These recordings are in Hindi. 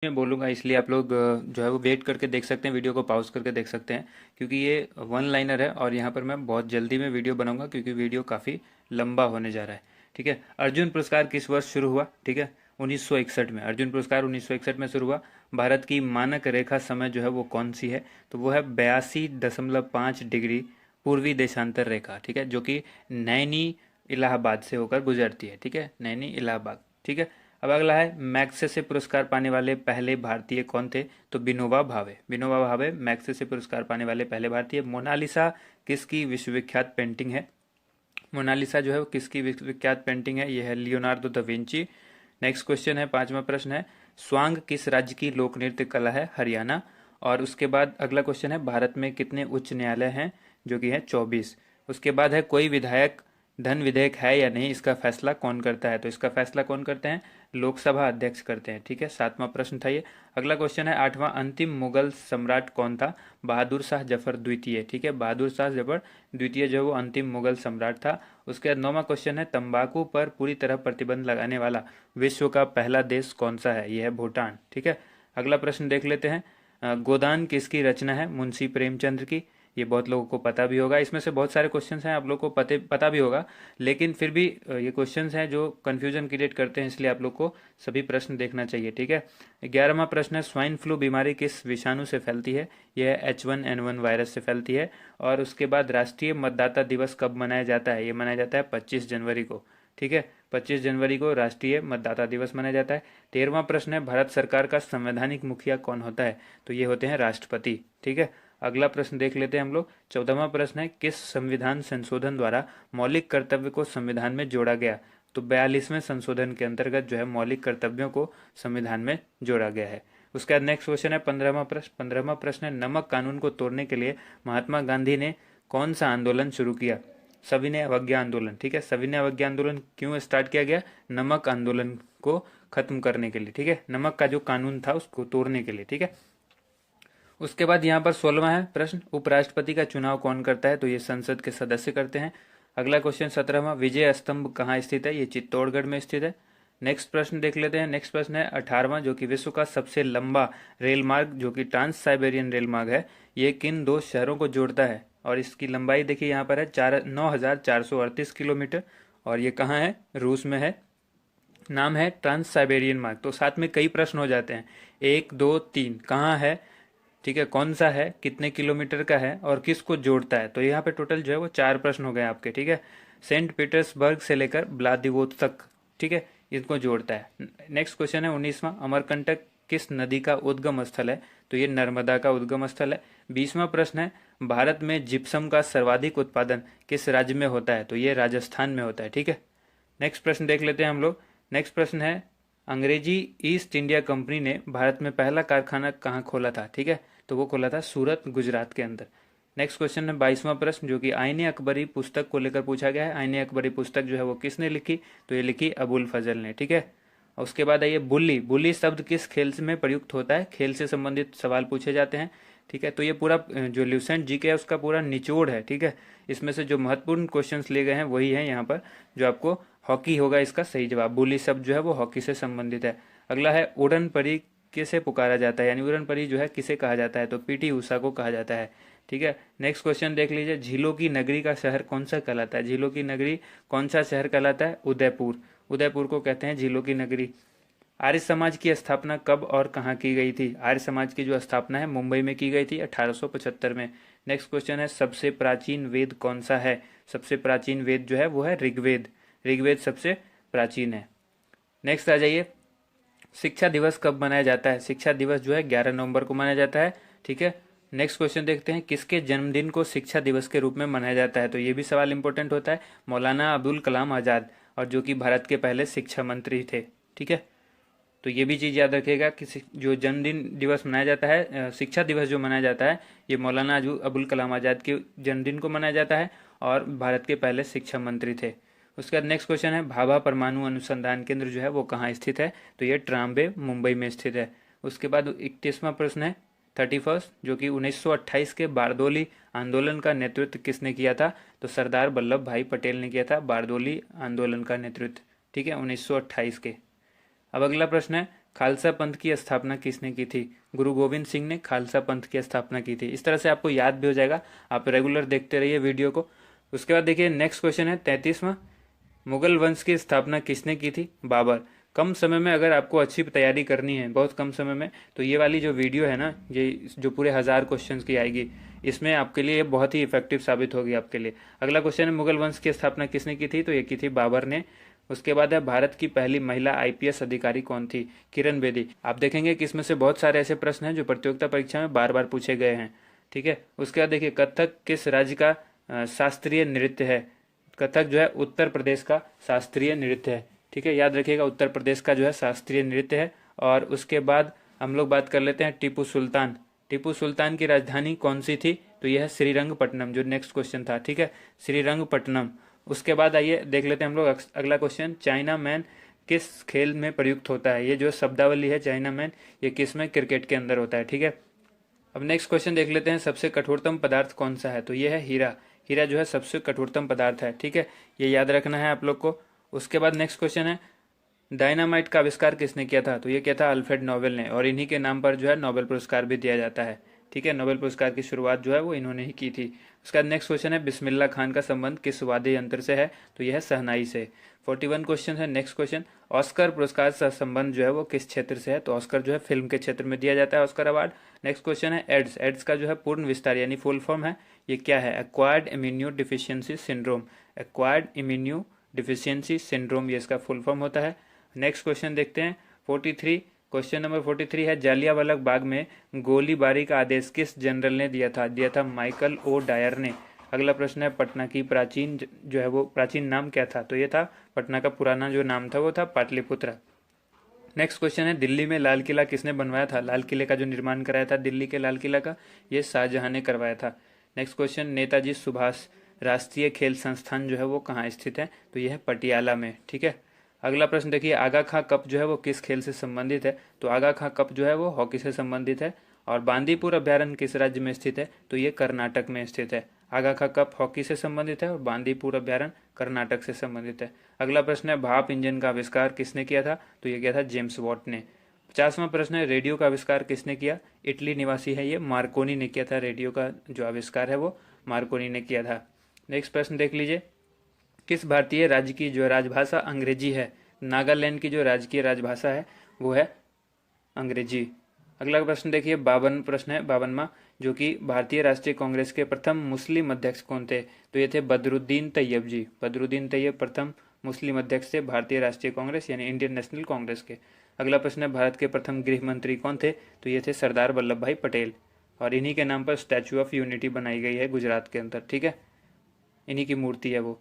मैं बोलूँगा, इसलिए आप लोग जो है वो वेट करके देख सकते हैं, वीडियो को पॉज करके देख सकते हैं, क्योंककि ये वन लाइनर है और यहाँ पर मैं बहुत जल्दी में वीडियो बनाऊंगा क्योंकि वीडियो काफ़ी लंबा होने जा रहा है। ठीक है। अर्जुन पुरस्कार किस वर्ष शुरू हुआ? ठीक है, 1961 में। अर्जुन पुरस्कार 1961 में शुरू हुआ। भारत की मानक रेखा समय जो है वो कौन सी है? तो वो है 82.5 डिग्री पूर्वी देशांतर रेखा। ठीक है, जो कि नैनी इलाहाबाद से होकर गुजरती है। ठीक है, नैनी इलाहाबाद। ठीक है। अब अगला है, मैग्सेसे पुरस्कार पाने वाले पहले भारतीय कौन थे? तो विनोबा भावे। विनोबा भावे मैग्सेसे पुरस्कार पाने वाले पहले भारतीय। मोनालिसा किसकी विश्वविख्यात पेंटिंग है? मोनालिसा जो है वो किसकी विश्वविख्यात पेंटिंग है? यह है Leonardo da Vinci. Next question है, पांचवा प्रश्न है, स्वांग किस राज्य की लोक नृत्य कला है? हरियाणा। और उसके बाद अगला क्वेश्चन है, भारत में कितने उच्च न्यायालय हैं? जो कि है 24। उसके बाद है, कोई विधायक धन विधेयक है या नहीं, इसका फैसला कौन करता है? तो इसका फैसला कौन करते हैं? लोकसभा अध्यक्ष करते हैं। ठीक है, सातवां प्रश्न था ये। अगला क्वेश्चन है, आठवां, अंतिम मुगल सम्राट कौन था? बहादुर शाह जफर द्वितीय। ठीक है, बहादुर शाह जफर द्वितीय जो वो अंतिम मुगल सम्राट था। उसके बाद नौवां क्वेश्चन है, तंबाकू पर पूरी तरह प्रतिबंध लगाने वाला विश्व का पहला देश कौन सा है? यह है भूटान। ठीक है। अगला प्रश्न देख लेते हैं, गोदान किसकी रचना है? मुंशी प्रेमचंद्र की। ये बहुत लोगों को पता भी होगा। इसमें से बहुत सारे क्वेश्चंस हैं आप लोगों को पता भी होगा, लेकिन फिर भी ये क्वेश्चंस हैं जो कंफ्यूजन क्रिएट करते हैं, इसलिए आप लोग को सभी प्रश्न देखना चाहिए। ठीक है। 11वां प्रश्न है, स्वाइन फ्लू बीमारी किस विषाणु से फैलती है? यह H1N1 वायरस से फैलती है। और उसके बाद राष्ट्रीय मतदाता दिवस कब मनाया जाता है? ये मनाया जाता है 25 जनवरी को। ठीक है, 25 जनवरी को राष्ट्रीय मतदाता दिवस मनाया जाता है। 13वां प्रश्न है, भारत सरकार का संवैधानिक मुखिया कौन होता है? तो ये होते हैं राष्ट्रपति। ठीक है। अगला प्रश्न देख लेते हैं हम लोग। 14वां प्रश्न है, किस संविधान संशोधन द्वारा मौलिक कर्तव्य को संविधान में जोड़ा गया? तो 42वें संशोधन के अंतर्गत जो है मौलिक कर्तव्यों को संविधान में जोड़ा गया है। उसके बाद नेक्स्ट क्वेश्चन है 15वां प्रश्न। 15वां प्रश्न है, नमक कानून को तोड़ने के लिए महात्मा गांधी ने कौन सा आंदोलन शुरू किया? सविनय अवज्ञा आंदोलन। ठीक है, सविनय अवज्ञा आंदोलन क्यों स्टार्ट किया गया? नमक आंदोलन को खत्म करने के लिए। ठीक है, नमक का जो कानून था उसको तोड़ने के लिए। ठीक है। उसके बाद यहाँ पर 16वां है प्रश्न, उपराष्ट्रपति का चुनाव कौन करता है? तो ये संसद के सदस्य करते हैं। अगला क्वेश्चन 17वां, विजय स्तंभ कहाँ स्थित है? ये चित्तौड़गढ़ में स्थित है। नेक्स्ट प्रश्न देख लेते हैं। नेक्स्ट प्रश्न है 18वां, जो कि विश्व का सबसे लंबा रेल मार्ग जो कि ट्रांस साइबेरियन रेल मार्ग है, ये किन दो शहरों को जोड़ता है? और इसकी लंबाई देखिए यहाँ पर है 9,438 किलोमीटर। और ये कहाँ है? रूस में है। नाम है ट्रांस साइबेरियन मार्ग। तो साथ में कई प्रश्न हो जाते हैं, एक दो तीन, कहाँ है, ठीक है, कौन सा है, कितने किलोमीटर का है और किसको जोड़ता है? तो यहाँ पे टोटल जो है वो 4 प्रश्न हो गए आपके। ठीक है, सेंट पीटर्सबर्ग से लेकर व्लादिवोस्तोक, ठीक है, इनको जोड़ता है। नेक्स्ट क्वेश्चन है 19वां, अमरकंटक किस नदी का उद्गम स्थल है? तो ये नर्मदा का उद्गम स्थल है। 20वां प्रश्न है, भारत में जिप्सम का सर्वाधिक उत्पादन किस राज्य में होता है? तो ये राजस्थान में होता है। ठीक है। नेक्स्ट प्रश्न देख लेते हैं हम लोग। नेक्स्ट प्रश्न है, अंग्रेजी ईस्ट इंडिया कंपनी ने भारत में पहला कारखाना कहाँ खोला था? ठीक है, तो वो खोला था सूरत, गुजरात के अंदर। नेक्स्ट क्वेश्चन है 22वां प्रश्न, जो कि आईने अकबरी पुस्तक को लेकर पूछा गया है। आईने अकबरी पुस्तक जो है वो किसने लिखी? तो ये लिखी अबुल फजल ने। ठीक है। और उसके बाद आइए, बुल्ली। बुल्ली शब्द किस खेल में प्रयुक्त होता है? खेल से संबंधित सवाल पूछे जाते हैं। ठीक है, तो ये पूरा जो ल्यूसेंट जीके है उसका पूरा निचोड़ है। ठीक है, इसमें से जो महत्वपूर्ण क्वेश्चंस लिए गए हैं वही है यहाँ पर, जो आपको हॉकी होगा इसका सही जवाब। बुली शब्द जो है वो हॉकी से संबंधित है। अगला है, उड़न परी किसे पुकारा जाता है? यानी उड़न परी जो है किसे कहा जाता है? तो पीटी उषा को कहा जाता है। ठीक है। नेक्स्ट क्वेश्चन देख लीजिए, झीलों की नगरी का शहर कौन सा कहलाता है? झीलों की नगरी कौन सा शहर कहलाता है? उदयपुर। उदयपुर को कहते हैं झीलों की नगरी। आर्य समाज की स्थापना कब और कहाँ की गई थी? आर्य समाज की जो स्थापना है मुंबई में की गई थी 1875 में। नेक्स्ट क्वेश्चन है, सबसे प्राचीन वेद कौन सा है? सबसे प्राचीन वेद जो है वो है ऋग्वेद। ऋग्वेद सबसे प्राचीन है। नेक्स्ट आ जाइए, शिक्षा दिवस कब मनाया जाता है? शिक्षा दिवस जो है 11 नवंबर को मनाया जाता है। ठीक है। नेक्स्ट क्वेश्चन देखते हैं, किसके जन्मदिन को शिक्षा दिवस के रूप में मनाया जाता है? तो ये भी सवाल इंपॉर्टेंट होता है, मौलाना अबुल कलाम आजाद, और जो कि भारत के पहले शिक्षा मंत्री थे। ठीक है, तो ये भी चीज़ याद रखिएगा कि जो जन्मदिन दिवस मनाया जाता है, शिक्षा दिवस जो मनाया जाता है, ये मौलाना अबुल कलाम आज़ाद के जन्मदिन को मनाया जाता है और भारत के पहले शिक्षा मंत्री थे। उसके बाद नेक्स्ट क्वेश्चन है, भाभा परमाणु अनुसंधान केंद्र जो है वो कहाँ स्थित है? तो ये ट्राम्बे, मुंबई में स्थित है। उसके बाद 31वां प्रश्न है 31, जो कि 1928 के बारदोली आंदोलन का नेतृत्व किसने किया था? तो सरदार वल्लभ भाई पटेल ने किया था बारदोली आंदोलन का नेतृत्व। ठीक है, 1928 के। अब अगला प्रश्न है खालसा पंथ की स्थापना किसने की थी? गुरु गोविंद सिंह ने खालसा पंथ की स्थापना की थी। इस तरह से आपको याद भी हो जाएगा, आप रेगुलर देखते रहिए वीडियो को। उसके बाद देखिए नेक्स्ट क्वेश्चन है 33वां। मुगल वंश की स्थापना किसने की थी? बाबर। कम समय में अगर आपको अच्छी तैयारी करनी है, बहुत कम समय में, तो ये वाली जो वीडियो है ना, ये जो पूरे 1000 क्वेश्चंस की आएगी, इसमें आपके लिए बहुत ही इफेक्टिव साबित होगी आपके लिए। अगला क्वेश्चन है मुगल वंश की स्थापना किसने की थी? तो ये की थी बाबर ने। उसके बाद है भारत की पहली महिला आईपीएस अधिकारी कौन थी? किरण बेदी। आप देखेंगे कि इसमें से बहुत सारे ऐसे प्रश्न हैं जो प्रतियोगिता परीक्षा में बार बार पूछे गए हैं। ठीक है। उसके बाद देखिए कथक किस राज्य का शास्त्रीय नृत्य है? कथक जो है उत्तर प्रदेश का शास्त्रीय नृत्य है। ठीक है, याद रखिएगा उत्तर प्रदेश का जो है शास्त्रीय नृत्य है। और उसके बाद हम लोग बात कर लेते हैं टीपू सुल्तान। टीपू सुल्तान की राजधानी कौन सी थी? तो यह है श्रीरंगपट्टनम, जो नेक्स्ट क्वेश्चन था। ठीक है, श्रीरंगपट्टनम। उसके बाद आइए देख लेते हैं हम लोग अगला क्वेश्चन, चाइना मैन किस खेल में प्रयुक्त होता है? ये जो शब्दावली है चाइना मैन, ये किस में? क्रिकेट के अंदर होता है। ठीक है, अब नेक्स्ट क्वेश्चन देख लेते हैं, सबसे कठोरतम पदार्थ कौन सा है? तो ये है हीरा। हीरा जो है सबसे कठोरतम पदार्थ है। ठीक है, ये याद रखना है आप लोग को। उसके बाद नेक्स्ट क्वेश्चन है, डायनामाइट का आविष्कार किसने किया था? तो ये किया था अल्फ्रेड नोबेल ने, और इन्हीं के नाम पर जो है नोबेल पुरस्कार भी दिया जाता है। ठीक है, नोबेल पुरस्कार की शुरुआत जो है वो इन्होंने ही की थी। उसके बाद नेक्स्ट क्वेश्चन है, बिस्मिल्लाह खान का संबंध किस वाद्य यंत्र से है? तो यह है शहनाई से। 41 क्वेश्चन है। नेक्स्ट क्वेश्चन, ऑस्कर पुरस्कार का संबंध जो है वो किस क्षेत्र से है? तो ऑस्कर जो है फिल्म के क्षेत्र में दिया जाता है, ऑस्कर अवार्ड। नेक्स्ट क्वेश्चन है, एड्स। एड्स का जो है पूर्ण विस्तार यानी फुल फॉर्म है, ये क्या है? Acquired immuno deficiency syndrome. Acquired immuno deficiency syndrome, ये इसका फुल फॉर्म होता है। नेक्स्ट क्वेश्चन देखते हैं 43। क्वेश्चन नंबर 43 है, जालियांवाला बाग में गोलीबारी का आदेश किस जनरल ने दिया था? दिया था माइकल ओ डायर ने। अगला प्रश्न है, पटना की प्राचीन जो है वो प्राचीन नाम क्या था? तो ये था, पटना का पुराना जो नाम था वो था पाटलिपुत्र। नेक्स्ट क्वेश्चन है, दिल्ली में लाल किला किसने बनवाया था? लाल किले का जो निर्माण कराया था दिल्ली के लाल किला का, ये शाहजहां ने करवाया था। नेक्स्ट क्वेश्चन, नेताजी सुभाष राष्ट्रीय खेल संस्थान जो है वो कहाँ स्थित है? तो यह है पटियाला में। ठीक है, अगला प्रश्न देखिए, आगा खां कप जो है वो किस खेल से संबंधित है? तो आगा खां कप जो है वो हॉकी से संबंधित है। और बांदीपुर अभ्यारण्य किस राज्य में स्थित है? तो ये कर्नाटक में स्थित है। आगा खां कप हॉकी से संबंधित है और बांदीपुर अभ्यारण्य कर्नाटक से संबंधित है। अगला प्रश्न है, भाप इंजन का आविष्कार किसने किया था? तो ये किया था जेम्स वॉट ने। 50वां प्रश्न है, रेडियो का आविष्कार किसने किया? इटली निवासी है ये मार्कोनी ने किया था। रेडियो का जो आविष्कार है वो मार्कोनी ने किया था। नेक्स्ट प्रश्न देख लीजिए, किस भारतीय राज्य की जो राजभाषा अंग्रेजी है? नागालैंड की जो राजकीय राजभाषा है वो है अंग्रेजी। अगला प्रश्न देखिए, 52 प्रश्न है, 52वां, जो कि भारतीय राष्ट्रीय कांग्रेस के प्रथम मुस्लिम अध्यक्ष कौन थे? तो ये थे बदरुद्दीन तैयब जी। बदरुद्दीन तैयब प्रथम मुस्लिम अध्यक्ष थे भारतीय राष्ट्रीय कांग्रेस यानी इंडियन नेशनल कांग्रेस के। अगला प्रश्न है, भारत के प्रथम गृह मंत्री कौन थे? तो ये थे सरदार वल्लभ भाई पटेल, और इन्हीं के नाम पर स्टैचू ऑफ यूनिटी बनाई गई है गुजरात के अंदर। ठीक है, इन्हीं की मूर्ति है वो।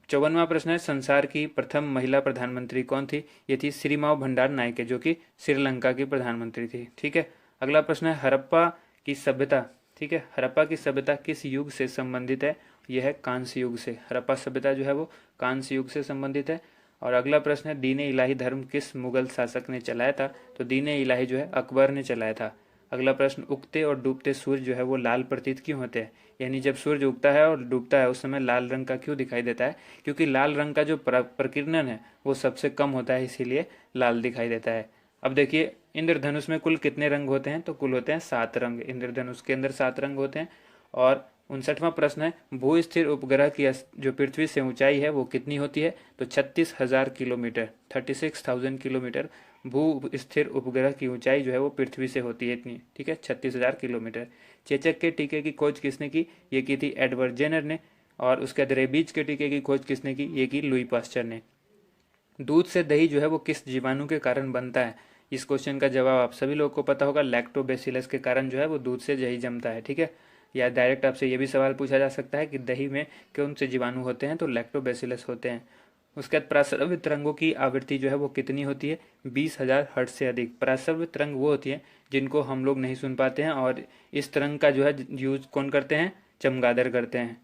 54वां प्रश्न है, संसार की प्रथम महिला प्रधानमंत्री कौन थी? ये थी श्रीमाव भंडार नायके, जो कि श्रीलंका की प्रधानमंत्री थी। ठीक है, अगला प्रश्न है, हड़प्पा की सभ्यता, ठीक है, हड़प्पा की सभ्यता किस युग से संबंधित है? यह है कांस्य युग से। हड़प्पा सभ्यता जो है वो कांस्य युग से संबंधित है। और अगला प्रश्न है, दीन इलाही धर्म किस मुगल शासक ने चलाया था? तो दीन इलाही जो है अकबर ने चलाया था। अगला प्रश्न, उगते और डूबते सूर्य जो है वो लाल प्रतीत क्यों होते हैं? यानी जब सूर्य उगता है और डूबता है उस समय लाल रंग का क्यों दिखाई देता है? क्योंकि लाल रंग का जो प्रकीर्णन है वो सबसे कम होता है, इसीलिए लाल दिखाई देता है। अब देखिए, इंद्रधनुष में कुल कितने रंग होते हैं? तो कुल होते हैं 7 रंग। इंद्रधनुष के अंदर 7 रंग होते हैं। और 59वां प्रश्न है, भू स्थिर उपग्रह की जो पृथ्वी से ऊंचाई है वो कितनी होती है? तो 36,000 किलोमीटर, 36,000 किलोमीटर भू स्थिर उपग्रह की ऊंचाई जो है वो पृथ्वी से होती है इतनी। ठीक है, 36,000 किलोमीटर। चेचक के टीके की खोज किसने की? ये की थी एडवर्ड जेनर ने। और उसके बाद रेबीज के टीके की खोज किसने की? ये की लुई पास्चर ने। दूध से दही जो है वो किस जीवाणु के कारण बनता है? इस क्वेश्चन का जवाब आप सभी लोगों को पता होगा, लैक्टोबैसिलस के कारण जो है वो दूध से दही जमता है। ठीक है, या डायरेक्ट आपसे ये भी सवाल पूछा जा सकता है कि दही में कौन से जीवाणु होते हैं? तो लैक्टोबैसिलस होते हैं। उसके बाद प्रासव्य तरंगों की आवृत्ति जो है वो कितनी होती है? 20,000 हर्ट्ज से अधिक। प्रासव्य तरंग वो होती है जिनको हम लोग नहीं सुन पाते हैं, और इस तरंग का जो है यूज कौन करते हैं? चमगादड़ करते हैं।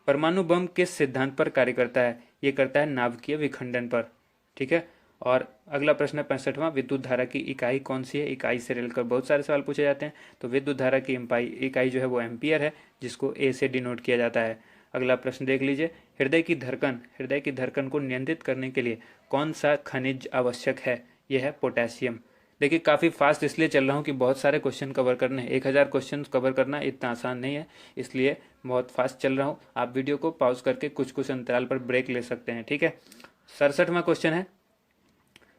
परमाणु बम किस सिद्धांत पर कार्य करता है? ये करता है नाभिकीय विखंडन पर। ठीक है, और अगला प्रश्न है 65वां, विद्युत धारा की इकाई कौन सी है? इकाई से रिलेटेड बहुत सारे सवाल पूछे जाते हैं। तो विद्युत धारा की इकाई जो है वो एम्पियर है, जिसको ए से डिनोट किया जाता है। अगला प्रश्न देख लीजिए, हृदय की धड़कन को नियंत्रित करने के लिए कौन सा खनिज आवश्यक है? ये है पोटेशियम। देखिए काफ़ी फास्ट इसलिए चल रहा हूँ कि बहुत सारे क्वेश्चन कवर करने हैं, 1000 क्वेश्चन कवर करना इतना आसान नहीं है, इसलिए बहुत फास्ट चल रहा हूँ। आप वीडियो को पॉज करके कुछ कुछ अंतराल पर ब्रेक ले सकते हैं, ठीक है। 67वां क्वेश्चन है,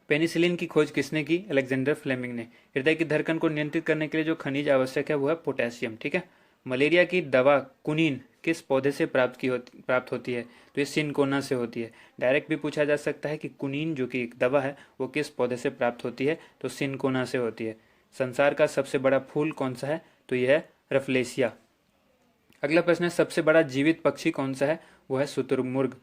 पेनिसिलिन की खोज किसने की? अलेक्जेंडर फ्लेमिंग ने। हृदय की धड़कन को नियंत्रित करने के लिए जो खनिज आवश्यक है वो है पोटेशियम, ठीक है। मलेरिया की दवा कुनीन किस पौधे से प्राप्त होती है? तो ये सिनकोना से होती है। डायरेक्ट भी पूछा जा सकता है कि कुनीन जो कि एक दवा है वो किस पौधे से प्राप्त होती है? तो सिनकोना से होती है। संसार का सबसे बड़ा फूल कौन सा है? तो यह है रफलेसिया। अगला प्रश्न है, सबसे बड़ा जीवित पक्षी कौन सा है? वो है शुतुरमुर्ग,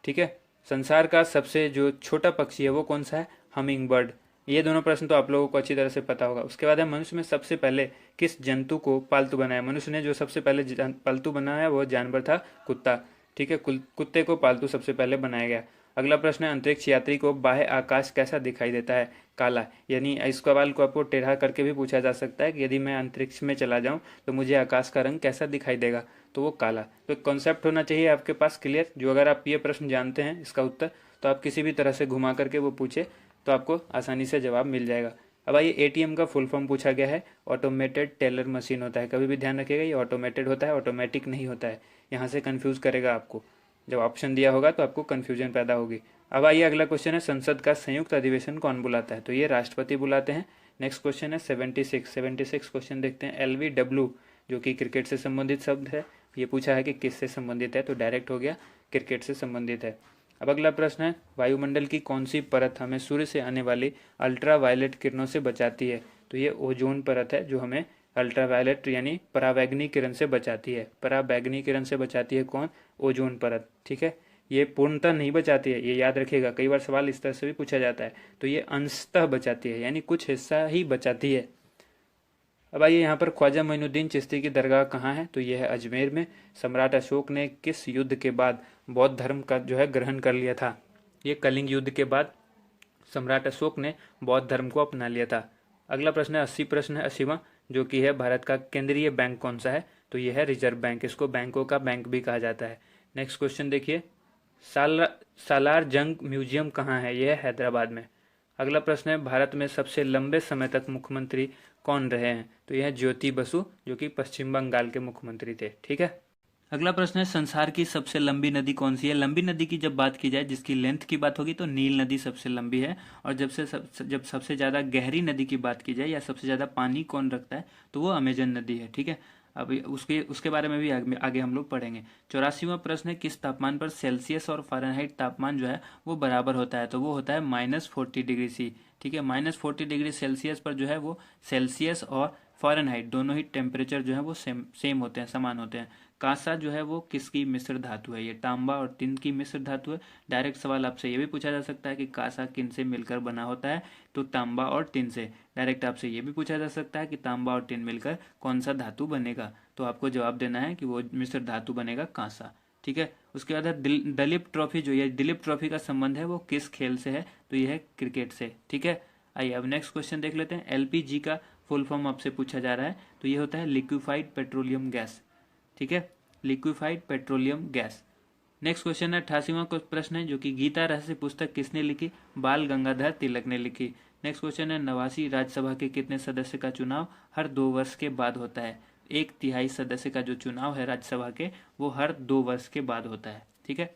ठीक है। संसार का सबसे जो छोटा पक्षी है वो कौन सा है? Humming bird. ये दोनों प्रश्न तो आप लोगों को अच्छी तरह से पता होगा। उसके बाद है, मनुष्य में सबसे पहले किस जंतु को पालतू बनाया? मनुष्य ने जो सबसे पहले पालतू बनाया वो जानवर था कुत्ता, ठीक है। कुत्ते को पालतू सबसे पहले बनाया गया। अगला प्रश्न है, अंतरिक्ष यात्री को बाह्य आकाश कैसा दिखाई देता है? काला। यानी इस सवाल को आपको टेढ़ा करके भी पूछा जा सकता है कि यदि मैं अंतरिक्ष में चला जाऊं तो मुझे आकाश का रंग कैसा दिखाई देगा? तो वो काला। तो एक कॉन्सेप्ट होना चाहिए आपके पास क्लियर, जो अगर आप ये प्रश्न जानते हैं इसका उत्तर, तो आप किसी भी तरह से घुमा करके वो पूछे तो आपको आसानी से जवाब मिल जाएगा। अब आइए, एटीएम का फुल फॉर्म पूछा गया है। ऑटोमेटेड टेलर मशीन होता है, कभी भी ध्यान रखिएगा ये ऑटोमेटेड होता है, ऑटोमेटिक नहीं होता है। यहाँ से कन्फ्यूज करेगा आपको, जब ऑप्शन दिया होगा तो आपको कन्फ्यूजन पैदा होगी। अब आइए अगला क्वेश्चन है, संसद का संयुक्त अधिवेशन कौन बुलाता है? तो ये राष्ट्रपति बुलाते हैं। नेक्स्ट क्वेश्चन है 76 क्वेश्चन देखते हैं। LBW जो कि क्रिकेट से संबंधित शब्द है, ये पूछा है कि किससे संबंधित है? तो डायरेक्ट हो गया, क्रिकेट से संबंधित है। अब अगला प्रश्न है, वायुमंडल की कौन सी परत हमें सूर्य से आने वाली अल्ट्रा वायलेट किरणों से बचाती है? तो ये ओजोन परत है जो हमें अल्ट्रा वायलेट यानी पराबैंगनी किरण से बचाती है। पराबैंगनी किरण से बचाती है कौन? ओजोन परत, ठीक है। ये पूर्णतः नहीं बचाती है, ये याद रखिएगा, कई बार सवाल इस तरह से भी पूछा जाता है। तो ये अंशतः बचाती है, यानी कुछ हिस्सा ही बचाती है। अब आइए यहाँ पर, ख्वाजा मोइनुद्दीन चिश्ती की दरगाह कहाँ है? तो यह है अजमेर में। सम्राट अशोक ने किस युद्ध के बाद बौद्ध धर्म का जो है ग्रहण कर लिया था? ये कलिंग युद्ध के बाद सम्राट अशोक ने बौद्ध धर्म को अपना लिया था। अगला प्रश्न है 80 प्रश्न है 80वां, जो कि है भारत का केंद्रीय बैंक कौन सा है? तो यह है रिजर्व बैंक, इसको बैंकों का बैंक भी कहा जाता है। नेक्स्ट क्वेश्चन देखिए, सालार जंग म्यूजियम कहाँ है? यह है हैदराबाद में। अगला प्रश्न है, भारत में सबसे लंबे समय तक मुख्यमंत्री कौन रहे हैं? तो यह ज्योति बसु जो कि पश्चिम बंगाल के मुख्यमंत्री थे, ठीक है। अगला प्रश्न है, संसार की सबसे लंबी नदी कौन सी है? लंबी नदी की जब बात की जाए, जिसकी लेंथ की बात होगी, तो नील नदी सबसे लंबी है। और जब सबसे ज़्यादा गहरी नदी की बात की जाए या सबसे ज़्यादा पानी कौन रखता है, तो वो अमेजन नदी है, ठीक है। अब उसके बारे में भी आगे हम लोग पढ़ेंगे। 84वां प्रश्न है, किस तापमान पर सेल्सियस और फ़ारेनहाइट तापमान जो है वो बराबर होता है? तो वो होता है -40°C, ठीक है। -40°C पर जो है वो सेल्सियस और फ़ारेनहाइट दोनों ही टेम्परेचर जो है वो सेम होते हैं, समान होते हैं। कांसा जो है वो किसकी मिश्र धातु है? ये तांबा और टिन की मिश्र धातु है। डायरेक्ट सवाल आपसे ये भी पूछा जा सकता है कि कांसा किन से मिलकर बना होता है? तो तांबा और टिन से। डायरेक्ट आपसे ये भी पूछा जा सकता है कि तांबा और टिन मिलकर कौन सा धातु बनेगा? तो आपको जवाब देना है कि वो मिश्र धातु बनेगा कांसा, ठीक है। उसके बाद है दलीप ट्रॉफी, जो ये दलीप ट्रॉफी का संबंध है वो किस खेल से है? तो यह है क्रिकेट से, ठीक है। आइए अब नेक्स्ट क्वेश्चन देख लेते हैं। LPG का फुल फॉर्म आपसे पूछा जा रहा है, तो ये होता है लिक्विफाइड पेट्रोलियम गैस, ठीक है, liquefied petroleum gas. Next question है 88वां प्रश्न है, जो कि गीता रहस्य पुस्तक किसने लिखी? बाल गंगाधर तिलक ने लिखी। नेक्स्ट क्वेश्चन है, 89वीं राज्यसभा के कितने सदस्य का चुनाव हर 2 वर्ष के बाद होता है? 1/3 सदस्य का जो चुनाव है राज्यसभा के, वो हर 2 वर्ष के बाद होता है, ठीक है।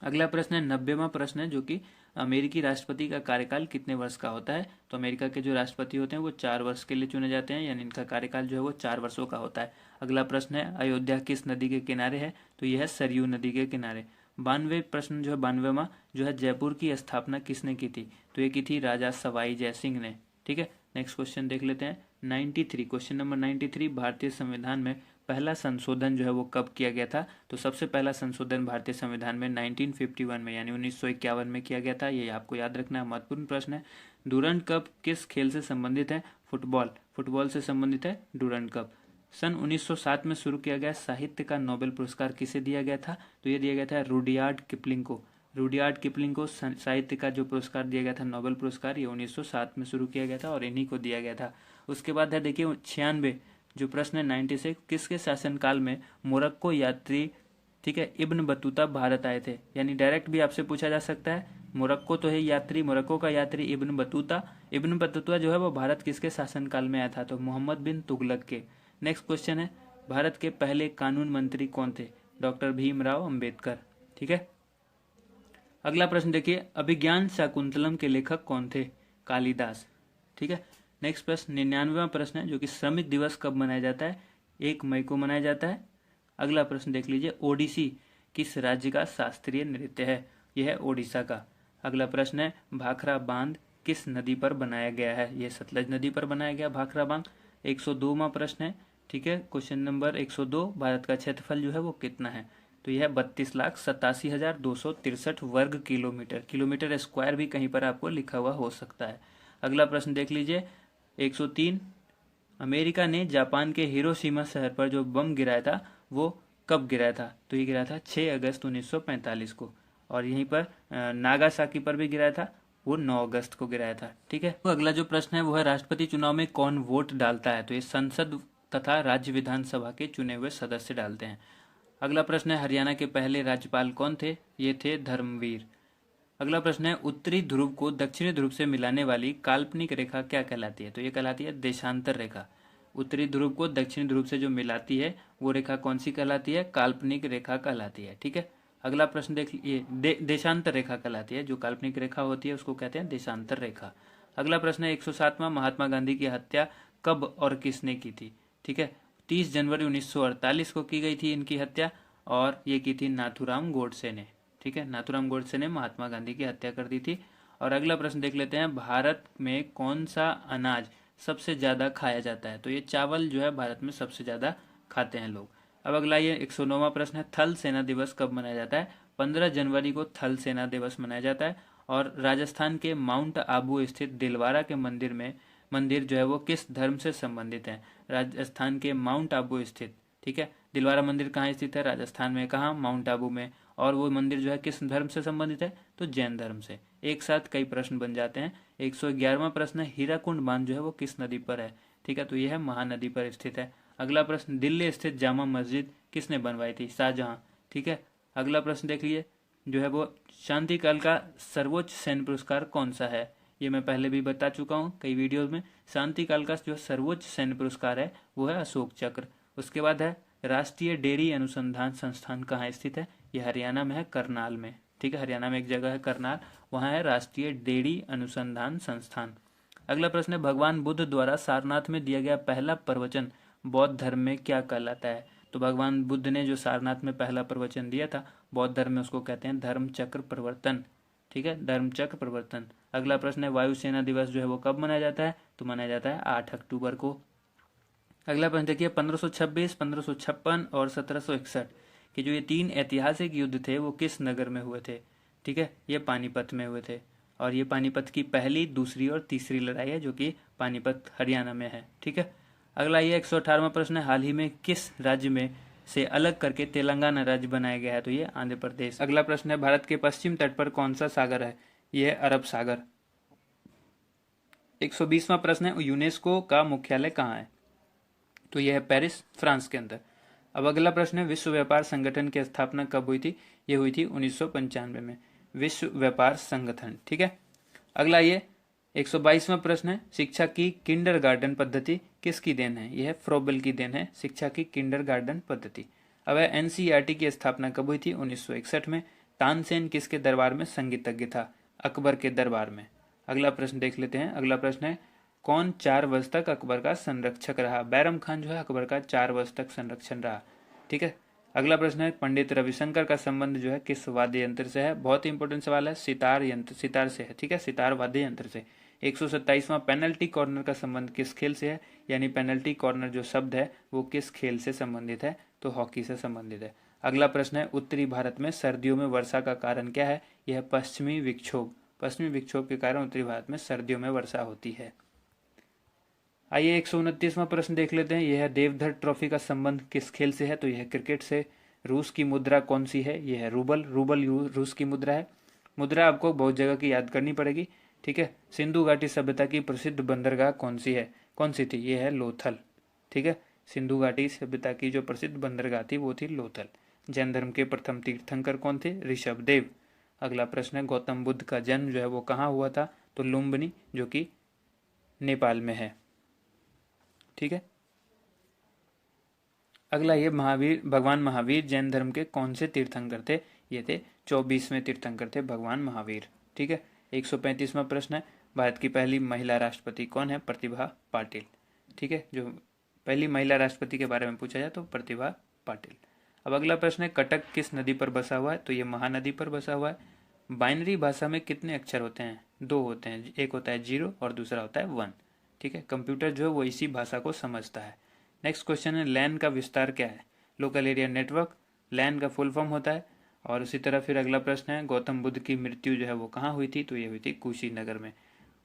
अगला प्रश्न है 90वां प्रश्न है, जो कि अमेरिकी राष्ट्रपति का कार्यकाल कितने वर्ष का होता है? तो अमेरिका के जो राष्ट्रपति होते हैं वो 4 वर्ष के लिए चुने जाते हैं, यानी इनका कार्यकाल जो है वो 4 वर्षों का होता है। अगला प्रश्न है, अयोध्या किस नदी के किनारे है? तो यह है सरयू नदी के किनारे। 92 प्रश्न जो है 92वां जो है, जयपुर की स्थापना किसने की थी? तो ये की थी राजा सवाई जय सिंह ने, ठीक है। नेक्स्ट क्वेश्चन देख लेते हैं 93, क्वेश्चन नंबर 93, भारतीय संविधान में पहला संशोधन जो है वो कब किया गया था? तो सबसे पहला संशोधन भारतीय संविधान में 1951 में यानी 1951 में किया गया था। ये आपको याद रखना है, महत्वपूर्ण प्रश्न है। डूरंड कप किस खेल से संबंधित है? फुटबॉल से संबंधित है डूरंड कप। सन 1907 में शुरू किया गया साहित्य का नोबेल पुरस्कार किसे दिया गया था? तो ये दिया गया था रुडयार्ड किपलिंग को। रुडयार्ड किपलिंग को साहित्य का जो पुरस्कार दिया गया था, नोबेल पुरस्कार, ये 1907 में शुरू किया गया था और इन्हीं को दिया गया था। उसके बाद है देखिए 96 जो प्रश्न है 96, किसके शासनकाल में मोरक्को यात्री, ठीक है, इब्न बतूता भारत आए थे? यानी डायरेक्ट भी आपसे पूछा जा सकता है मोरक्को तो है यात्री, मोरक्को का यात्री इब्न बतूता। इब्न बतूता जो है वो भारत किसके शासनकाल में आया था? तो मोहम्मद बिन तुगलक के। नेक्स्ट क्वेश्चन है, भारत के पहले कानून मंत्री कौन थे? डॉक्टर भीमराव अंबेडकर। ठीक है। अगला प्रश्न देखिए, अभिज्ञान शाकुंतलम के लेखक कौन थे? कालिदास। ठीक है। नेक्स्ट प्रश्न 99वां प्रश्न है, जो कि श्रमिक दिवस कब मनाया जाता है? 1 मई को मनाया जाता है। अगला प्रश्न देख लीजिए, ओडिसी किस राज्य का शास्त्रीय नृत्य है? यह है ओडिशा का। अगला प्रश्न है, भाखड़ा बांध किस नदी पर बनाया गया है? यह सतलज नदी पर बनाया गया भाखड़ा बांध। 102वां प्रश्न है। ठीक है, क्वेश्चन नंबर 102, भारत का क्षेत्रफल जो है वो कितना है? तो यह 32,87,263 वर्ग किलोमीटर। किलोमीटर स्क्वायर भी कहीं पर आपको लिखा हुआ हो सकता है। अगला प्रश्न देख लीजिए, 103, अमेरिका ने जापान के हिरोशिमा शहर पर जो बम गिराया था वो कब गिराया था? तो ये गिराया था 6 अगस्त 1945 को। और यहीं पर नागासाकी पर भी गिराया था, वो 9 अगस्त को गिराया था। ठीक है। तो अगला जो प्रश्न है वो है, राष्ट्रपति चुनाव में कौन वोट डालता है? तो ये संसद तथा राज्य विधानसभा के चुने हुए सदस्य डालते हैं। अगला प्रश्न है, हरियाणा के पहले राज्यपाल कौन थे? ये थे धर्मवीर। अगला प्रश्न है, उत्तरी ध्रुव को दक्षिणी ध्रुव से मिलाने वाली काल्पनिक रेखा क्या कहलाती है? तो ये कहलाती है देशांतर रेखा। उत्तरी ध्रुव को दक्षिणी ध्रुव से जो मिलाती है वो रेखा कौन सी कहलाती है? काल्पनिक रेखा कहलाती है। ठीक है। अगला प्रश्न देख लीजिए, देशांतर रेखा कहलाती है। जो काल्पनिक रेखा होती है उसको कहते हैं देशांतर रेखा। अगला प्रश्न है, 107वां, महात्मा गांधी की हत्या कब और किसने की थी? ठीक है, 30 जनवरी 1948 को की गई थी इनकी हत्या, और ये की थी नाथूराम गोडसे ने। ठीक है, नाथूराम गोडसे ने महात्मा गांधी की हत्या कर दी थी। और अगला प्रश्न देख लेते हैं, भारत में कौन सा अनाज सबसे ज्यादा खाया जाता है? तो ये चावल जो है भारत में सबसे ज्यादा खाते हैं लोग। अब अगला ये 109वां प्रश्न है, थल सेना दिवस कब मनाया जाता है? 15 जनवरी को थल सेना दिवस मनाया जाता है। और राजस्थान के माउंट आबू स्थित दिलवारा के मंदिर जो है वो किस धर्म से संबंधित है? राजस्थान के माउंट आबू स्थित। ठीक है, दिलवारा मंदिर कहाँ स्थित है? राजस्थान में। कहाँ? माउंट आबू में। और वो मंदिर जो है किस धर्म से संबंधित है? तो जैन धर्म से। एक साथ कई प्रश्न बन जाते हैं। 111वां प्रश्न है, हीराकुंड बांध जो है वो किस नदी पर है? ठीक है, तो यह है महानदी पर स्थित है। अगला प्रश्न, दिल्ली स्थित जामा मस्जिद किसने बनवाई थी? शाहजहां। ठीक है। अगला प्रश्न देख लीजिए, जो है वो शांति काल का सर्वोच्च सैन्य पुरस्कार कौन सा है? ये मैं पहले भी बता चुका हूँ कई वीडियोज में। शांति काल का जो सर्वोच्च सैन्य पुरस्कार है वो है अशोक चक्र। उसके बाद है, राष्ट्रीय डेयरी अनुसंधान संस्थान कहाँ स्थित है? ये हरियाणा में है, करनाल में। ठीक है, हरियाणा में एक जगह है करनाल, वहाँ है राष्ट्रीय डेयरी अनुसंधान संस्थान। अगला प्रश्न है, भगवान बुद्ध द्वारा सारनाथ में दिया गया पहला प्रवचन बौद्ध धर्म में क्या कहलाता है? तो भगवान बुद्ध ने जो सारनाथ में पहला प्रवचन दिया था बौद्ध धर्म में, उसको कहते हैं धर्म चक्र प्रवर्तन। ठीक है, धर्म चक्र प्रवर्तन। अगला प्रश्न है, वायुसेना दिवस जो है वो कब मनाया जाता है? तो मनाया जाता है 8 अक्टूबर को। अगला प्रश्न देखिए, 1526, 1556 और 1761 कि जो ये 3 ऐतिहासिक युद्ध थे वो किस नगर में हुए थे? ठीक है, ये पानीपत में हुए थे। और ये पानीपत की पहली, दूसरी और तीसरी लड़ाई है, जो कि पानीपत हरियाणा में है। ठीक है। अगला ये 118वां प्रश्न है, हाल ही में किस राज्य में से अलग करके तेलंगाना राज्य बनाया गया है? तो ये आंध्र प्रदेश। अगला प्रश्न है, भारत के पश्चिम तट पर कौन सा सागर है? यह है अरब सागर। 120वां प्रश्न है, यूनेस्को का मुख्यालय कहाँ है? तो यह है पेरिस, फ्रांस के अंदर। अब अगला प्रश्न है, विश्व व्यापार संगठन की स्थापना कब हुई थी? ये हुई थी 1995 में, विश्व व्यापार संगठन। ठीक है। अगला ये 122वां प्रश्न है, शिक्षा की किंडरगार्टन पद्धति किसकी देन है? यह फ्रोबेल की देन है, शिक्षा की किंडरगार्टन पद्धति। अब है, एनसीईआरटी की स्थापना कब हुई थी? 1961 में। तानसेन किसके दरबार में संगीतज्ञ था? अकबर के दरबार में। अगला प्रश्न देख लेते हैं। अगला प्रश्न है, कौन 4 वर्ष तक अकबर का संरक्षक रहा? बैरम खान जो है अकबर का 4 वर्ष तक संरक्षण रहा। ठीक है। अगला प्रश्न है, पंडित रविशंकर का संबंध जो है किस वाद्य यंत्र से है? बहुत ही इंपॉर्टेंट सवाल है, सितार से है। ठीक है, सितार वाद्य यंत्र से। 127वां, पेनल्टी कॉर्नर का संबंध किस खेल से है? यानी पेनल्टी कॉर्नर जो शब्द है वो किस खेल से संबंधित है? तो हॉकी से संबंधित है। अगला प्रश्न है, उत्तरी भारत में सर्दियों में वर्षा का कारण क्या है? यह पश्चिमी विक्षोभ। पश्चिमी विक्षोभ के कारण उत्तरी भारत में सर्दियों में वर्षा होती है। आइए 129वां प्रश्न देख लेते हैं। यह देवधर ट्रॉफी का संबंध किस खेल से है? तो यह क्रिकेट से। रूस की मुद्रा कौन सी है? यह है रूबल। रूस की मुद्रा है। मुद्रा आपको बहुत जगह की याद करनी पड़ेगी। ठीक है। सिंधु घाटी सभ्यता की प्रसिद्ध बंदरगाह कौन सी है? कौन सी थी? यह है लोथल। ठीक है, सिंधु घाटी सभ्यता की जो प्रसिद्ध बंदरगाह थी वो थी लोथल। जैन धर्म के प्रथम तीर्थंकर कौन थे? ऋषभ देव। अगला प्रश्न है गौतम बुद्ध का जन्म जो है वो कहाँ हुआ था, तो लुम्बिनी जो कि नेपाल में है। ठीक है। अगला ये भगवान महावीर जैन धर्म के कौन से तीर्थंकर थे, ये थे 24वें तीर्थंकर थे भगवान महावीर। ठीक है। 135वां प्रश्न है भारत की पहली महिला राष्ट्रपति कौन है, प्रतिभा पाटिल। ठीक है, जो पहली महिला राष्ट्रपति के बारे में पूछा जाए तो प्रतिभा पाटिल। अब अगला प्रश्न है कटक किस नदी पर बसा हुआ है, तो ये महानदी पर बसा हुआ है। बाइनरी भाषा में कितने अक्षर होते हैं, 2 होते हैं, एक होता है 0 और दूसरा होता है 1। ठीक है, कंप्यूटर जो है वो इसी भाषा को समझता है। नेक्स्ट क्वेश्चन है लैन का विस्तार क्या है, लोकल एरिया नेटवर्क, लैन का फुल फॉर्म होता है। और उसी तरह फिर अगला प्रश्न है गौतम बुद्ध की मृत्यु जो है वो कहाँ हुई थी, तो ये हुई थी कुशीनगर में।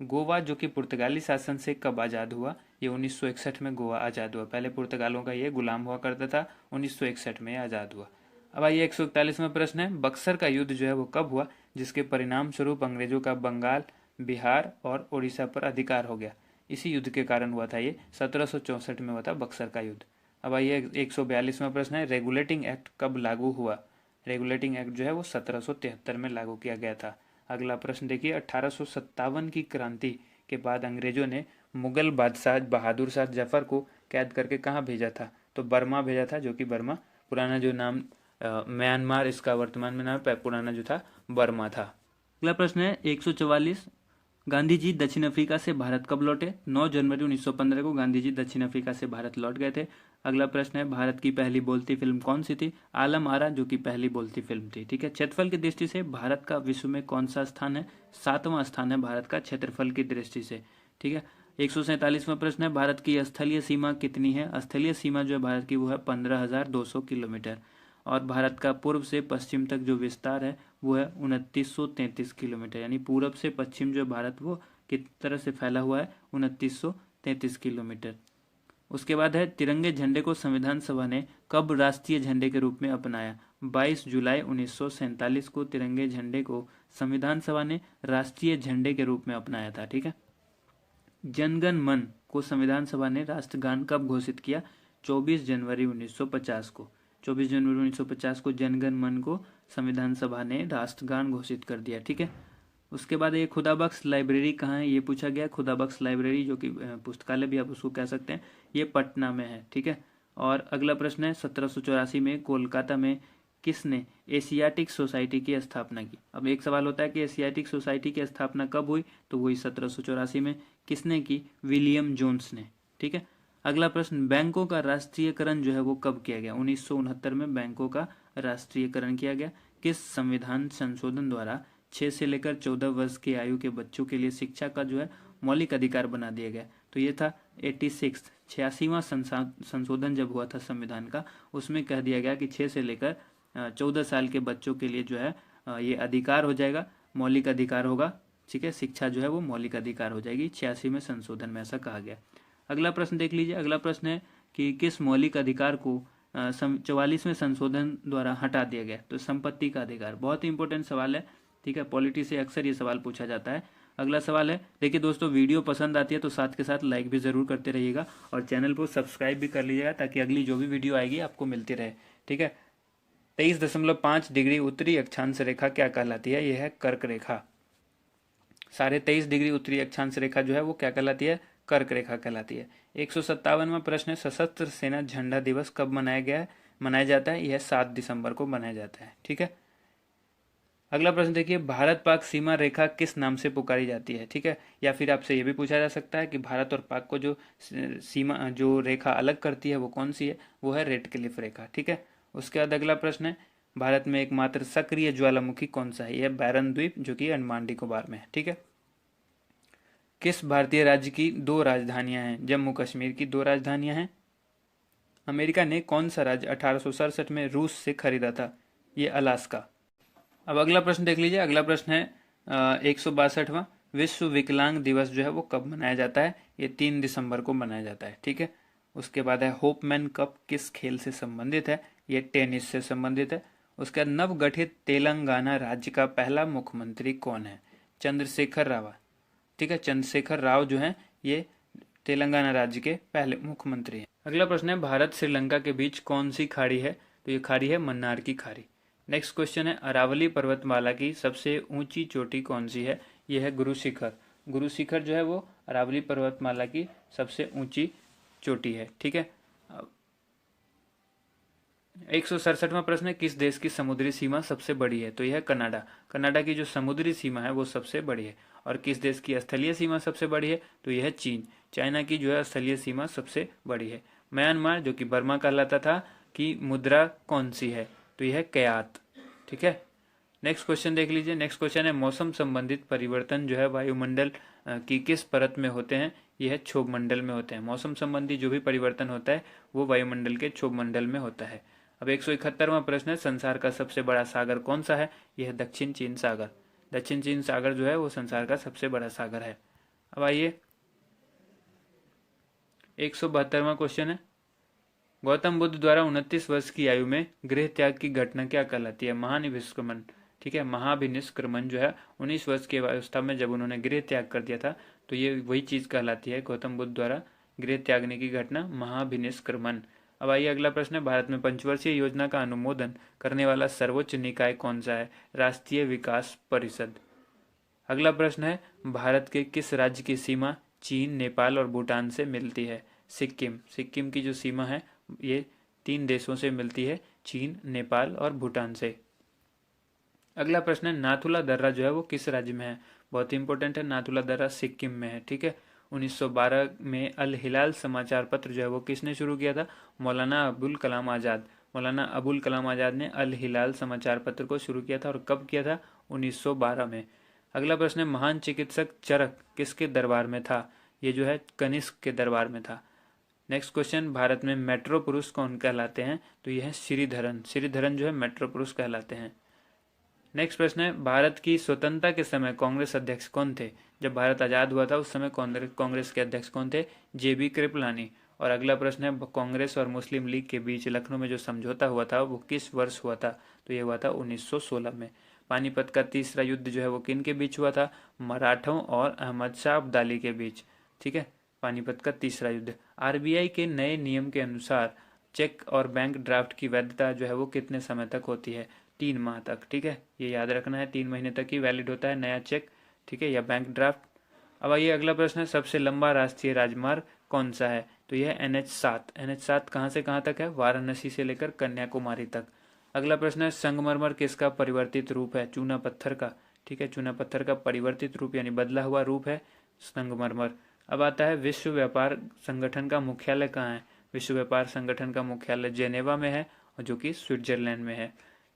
गोवा जो कि पुर्तगाली शासन से कब आज़ाद हुआ, ये 1961 में गोवा आज़ाद हुआ। पहले पुर्तगालों का ये गुलाम हुआ करता था, 1961 में आज़ाद हुआ। अब आइए 141वां प्रश्न है बक्सर का युद्ध जो है वो कब हुआ, जिसके परिणाम स्वरूप अंग्रेजों का बंगाल, बिहार और उड़ीसा पर अधिकार हो गया। इसी युद्ध के कारण हुआ था ये, 1764 में हुआ था बक्सर का युद्ध। अब आइए 142वां प्रश्न है रेगुलेटिंग एक्ट कब लागू हुआ। रेगुलेटिंग एक्ट जो है वो 1773 में लागू किया गया था। अगला प्रश्न देखिए 1857 की क्रांति के बाद अंग्रेजों ने मुगल बादशाह बहादुर शाह जफर को कैद करके कहाँ भेजा था, तो बर्मा भेजा था, जो कि बर्मा पुराना जो नाम म्यांमार इसका वर्तमान में नाम पुराना जो था बर्मा था। अगला प्रश्न है 144 गांधी जी दक्षिण अफ्रीका से भारत कब लौटे। 9 जनवरी 1915 को गांधी जी दक्षिण अफ्रीका से भारत लौट गए थे। अगला प्रश्न है भारत की पहली बोलती फिल्म कौन सी थी। आलम आरा जो कि पहली बोलती फिल्म थी। ठीक है। क्षेत्रफल की दृष्टि से भारत का विश्व में कौन सा स्थान है। 7वां स्थान है भारत का क्षेत्रफल की दृष्टि से। ठीक है। 147वां प्रश्न है भारत की स्थलीय सीमा कितनी है। स्थलीय सीमा जो है भारत की वो है 15,200 किलोमीटर। और भारत का पूर्व से पश्चिम तक जो विस्तार है वो है 2933 किलोमीटर। यानी पूरब से पश्चिम जो भारत वो किस तरह से फैला हुआ है, 2933 किलोमीटर। उसके बाद है तिरंगे झंडे को संविधान सभा ने कब राष्ट्रीय झंडे के रूप में अपनाया। 22 जुलाई 1947 को तिरंगे झंडे को संविधान सभा ने राष्ट्रीय झंडे के रूप में अपनाया था। ठीक है। जनगण मन को संविधान सभा ने राष्ट्रगान कब घोषित किया। 24 जनवरी 1950 को। 24 जनवरी 1950 को जनगण मन को संविधान सभा ने राष्ट्रगान घोषित कर दिया। ठीक है। उसके बाद ये खुदाबख्श लाइब्रेरी कहाँ है, ये पूछा गया। खुदाबख्श लाइब्रेरी जो कि पुस्तकालय भी आप उसको कह सकते हैं, ये पटना में है। ठीक है। और अगला प्रश्न है 1784 में कोलकाता में किसने एशियाटिक सोसाइटी की स्थापना की। अब एक सवाल होता है कि एशियाटिक सोसाइटी की स्थापना कब हुई, तो वही 1784 में। किसने की, विलियम जोन्स ने। ठीक है। अगला प्रश्न बैंकों का राष्ट्रीयकरण जो है वो कब किया गया। 1969 में बैंकों का राष्ट्रीयकरण किया गया। किस संविधान संशोधन द्वारा 6 से लेकर 14 वर्ष की आयु के बच्चों के लिए शिक्षा का जो है मौलिक अधिकार बना दिया गया, तो ये था 86वां संशोधन जब हुआ था संविधान का, उसमें कह दिया गया कि 6 से लेकर 14 साल के बच्चों के लिए जो है ये अधिकार हो जाएगा, मौलिक अधिकार होगा। ठीक है। शिक्षा जो है वो मौलिक अधिकार हो जाएगी। 86 में संशोधन में ऐसा कहा गया। अगला प्रश्न देख लीजिए। अगला प्रश्न है कि किस मौलिक अधिकार को 44वें संशोधन द्वारा हटा दिया गया, तो संपत्ति का अधिकार। बहुत ही इंपॉर्टेंट सवाल है। ठीक है। पॉलिटी से अक्सर ये सवाल पूछा जाता है। अगला सवाल है, देखिए दोस्तों वीडियो पसंद आती है तो साथ के साथ लाइक भी जरूर करते रहिएगा और चैनल को सब्सक्राइब भी कर लीजिएगा ताकि अगली जो भी वीडियो आएगी आपको मिलती रहे। ठीक है। 23.5 डिग्री उत्तरी अक्षांश रेखा क्या कहलाती है, यह है कर्क रेखा। 23.5 डिग्री उत्तरी अक्षांश रेखा जो है वो क्या कहलाती है, कर्क रेखा कहलाती है। 157वां प्रश्न है सशस्त्र सेना झंडा दिवस कब मनाया जाता है, यह 7 दिसंबर को मनाया जाता है। ठीक है। अगला प्रश्न देखिए भारत पाक सीमा रेखा किस नाम से पुकारी जाती है। ठीक है। या फिर आपसे ये भी पूछा जा सकता है कि भारत और पाक को जो सीमा जो रेखा अलग करती है वो कौन सी है, वो है रेड क्लिफ रेखा। ठीक है। उसके बाद अगला प्रश्न है भारत में एकमात्र सक्रिय ज्वालामुखी कौन सा है, यह बैरन द्वीप जो कि अंडमान निकोबार में है। ठीक है। किस भारतीय राज्य की 2 राजधानियां हैं, जम्मू कश्मीर की 2 राजधानियां हैं। अमेरिका ने कौन सा राज्य 1867 में रूस से खरीदा था, ये अलास्का। अब अगला प्रश्न देख लीजिए। अगला प्रश्न है 162वां विश्व विकलांग दिवस जो है वो कब मनाया जाता है, ये 3 दिसंबर को मनाया जाता है। ठीक है। उसके बाद है होपमैन कप किस खेल से संबंधित है, ये टेनिस से संबंधित है। उसके बाद नवगठित तेलंगाना राज्य का पहला मुख्यमंत्री कौन है, चंद्रशेखर राव। ठीक है। चंद्रशेखर राव जो है ये तेलंगाना राज्य के पहले मुख्यमंत्री हैं। अगला प्रश्न है भारत श्रीलंका के बीच कौन सी खाड़ी है, तो ये खाड़ी है मन्नार की खाड़ी। नेक्स्ट क्वेश्चन है, अरावली पर्वतमाला की सबसे ऊंची चोटी कौन सी है? यह है गुरु शिखर। गुरु शिखर जो है वो अरावली पर्वतमाला की सबसे ऊंची चोटी है। ठीक है। 167वां प्रश्न है, किस देश की समुद्री सीमा सबसे बड़ी है? तो यह है कनाडा। कनाडा की जो समुद्री सीमा है वो सबसे बड़ी है। और किस देश की स्थलीय सीमा सबसे बड़ी है? तो यह है चीन। चाइना की जो है स्थलीय सीमा सबसे बड़ी है। म्यांमार जो कि बर्मा कहलाता था की मुद्रा कौन सी है? तो यह है कयात। ठीक है। नेक्स्ट क्वेश्चन देख लीजिए। नेक्स्ट क्वेश्चन है, मौसम संबंधित परिवर्तन जो है वायुमंडल की किस परत में होते हैं? यह है क्षोभ मंडल में होते हैं। मौसम संबंधी जो भी परिवर्तन होता है वो वायुमंडल के क्षोभ मंडल में होता है। अब 171वां प्रश्न है, संसार का सबसे बड़ा सागर कौन सा है? यह है दक्षिण चीन सागर। दक्षिण चीन सागर जो है वो संसार का सबसे बड़ा सागर है। अब आइए 172वां क्वेश्चन है, गौतम बुद्ध द्वारा 29 वर्ष की आयु में गृह त्याग की घटना क्या कहलाती है? महानिष्क्रमण। ठीक है, महाभिनिष्क्रमण जो है 19 वर्ष की अवस्था में जब उन्होंने गृह त्याग कर दिया था तो ये वही चीज कहलाती है, गौतम बुद्ध द्वारा गृह त्यागने की घटना महाभिनिष्क्रमण। अब आइए अगला प्रश्न है, भारत में पंचवर्षीय योजना का अनुमोदन करने वाला सर्वोच्च निकाय कौन सा है? राष्ट्रीय विकास परिषद। अगला प्रश्न है, भारत के किस राज्य की सीमा चीन, नेपाल और भूटान से मिलती है? सिक्किम। सिक्किम की जो सीमा है ये 3 देशों से मिलती है, चीन, नेपाल और भूटान से। अगला प्रश्न है, नाथुला दर्रा जो है वो किस राज्य में है? बहुत इंपॉर्टेंट है, नाथुला दर्रा सिक्किम में है। ठीक है। 1912 में अल हिलाल समाचार पत्र जो है वो किसने शुरू किया था? मौलाना अबुल कलाम आज़ाद। मौलाना अबुल कलाम आज़ाद ने अल हिलाल समाचार पत्र को शुरू किया था। और कब किया था? 1912 में। अगला प्रश्न है, महान चिकित्सक चरक किसके दरबार में था? ये जो है कनिष्क के दरबार में था। नेक्स्ट क्वेश्चन, भारत में मेट्रो पुरुष कौन कहलाते हैं? तो यह है श्रीधरन। श्रीधरन जो है मेट्रो पुरुष कहलाते हैं। नेक्स्ट प्रश्न है, भारत की स्वतंत्रता के समय कांग्रेस अध्यक्ष कौन थे? जब भारत आजाद हुआ था उस समय कांग्रेस के अध्यक्ष कौन थे? जेबी कृपलानी। और अगला प्रश्न है, कांग्रेस और मुस्लिम लीग के बीच लखनऊ में जो समझौता हुआ था वो किस वर्ष हुआ था? तो ये हुआ था 1916 में। पानीपत का तीसरा युद्ध जो है वो किन के बीच हुआ था? मराठों और अहमद शाह अब्दाली के बीच। ठीक है, पानीपत का तीसरा युद्ध। आरबीआई के नए नियम के अनुसार चेक और बैंक ड्राफ्ट की वैधता जो है वो कितने समय तक होती है? 3 माह तक। ठीक है, ये याद रखना है, 3 महीने तक ही वैलिड होता है नया चेक। ठीक है, या बैंक ड्राफ्ट। अब आइए अगला प्रश्न है, सबसे लंबा राष्ट्रीय राजमार्ग कौन सा है? तो यह NH7। NH7 कहाँ से कहाँ तक है? वाराणसी से लेकर कन्याकुमारी तक। अगला प्रश्न है, संगमरमर किसका परिवर्तित रूप है? चूना पत्थर का। ठीक है, चूना पत्थर का परिवर्तित रूप यानी बदला हुआ रूप है संगमरमर। अब आता है, विश्व व्यापार संगठन का मुख्यालय कहाँ है? विश्व व्यापार संगठन का मुख्यालय जेनेवा में है, और जो कि स्विट्जरलैंड में है।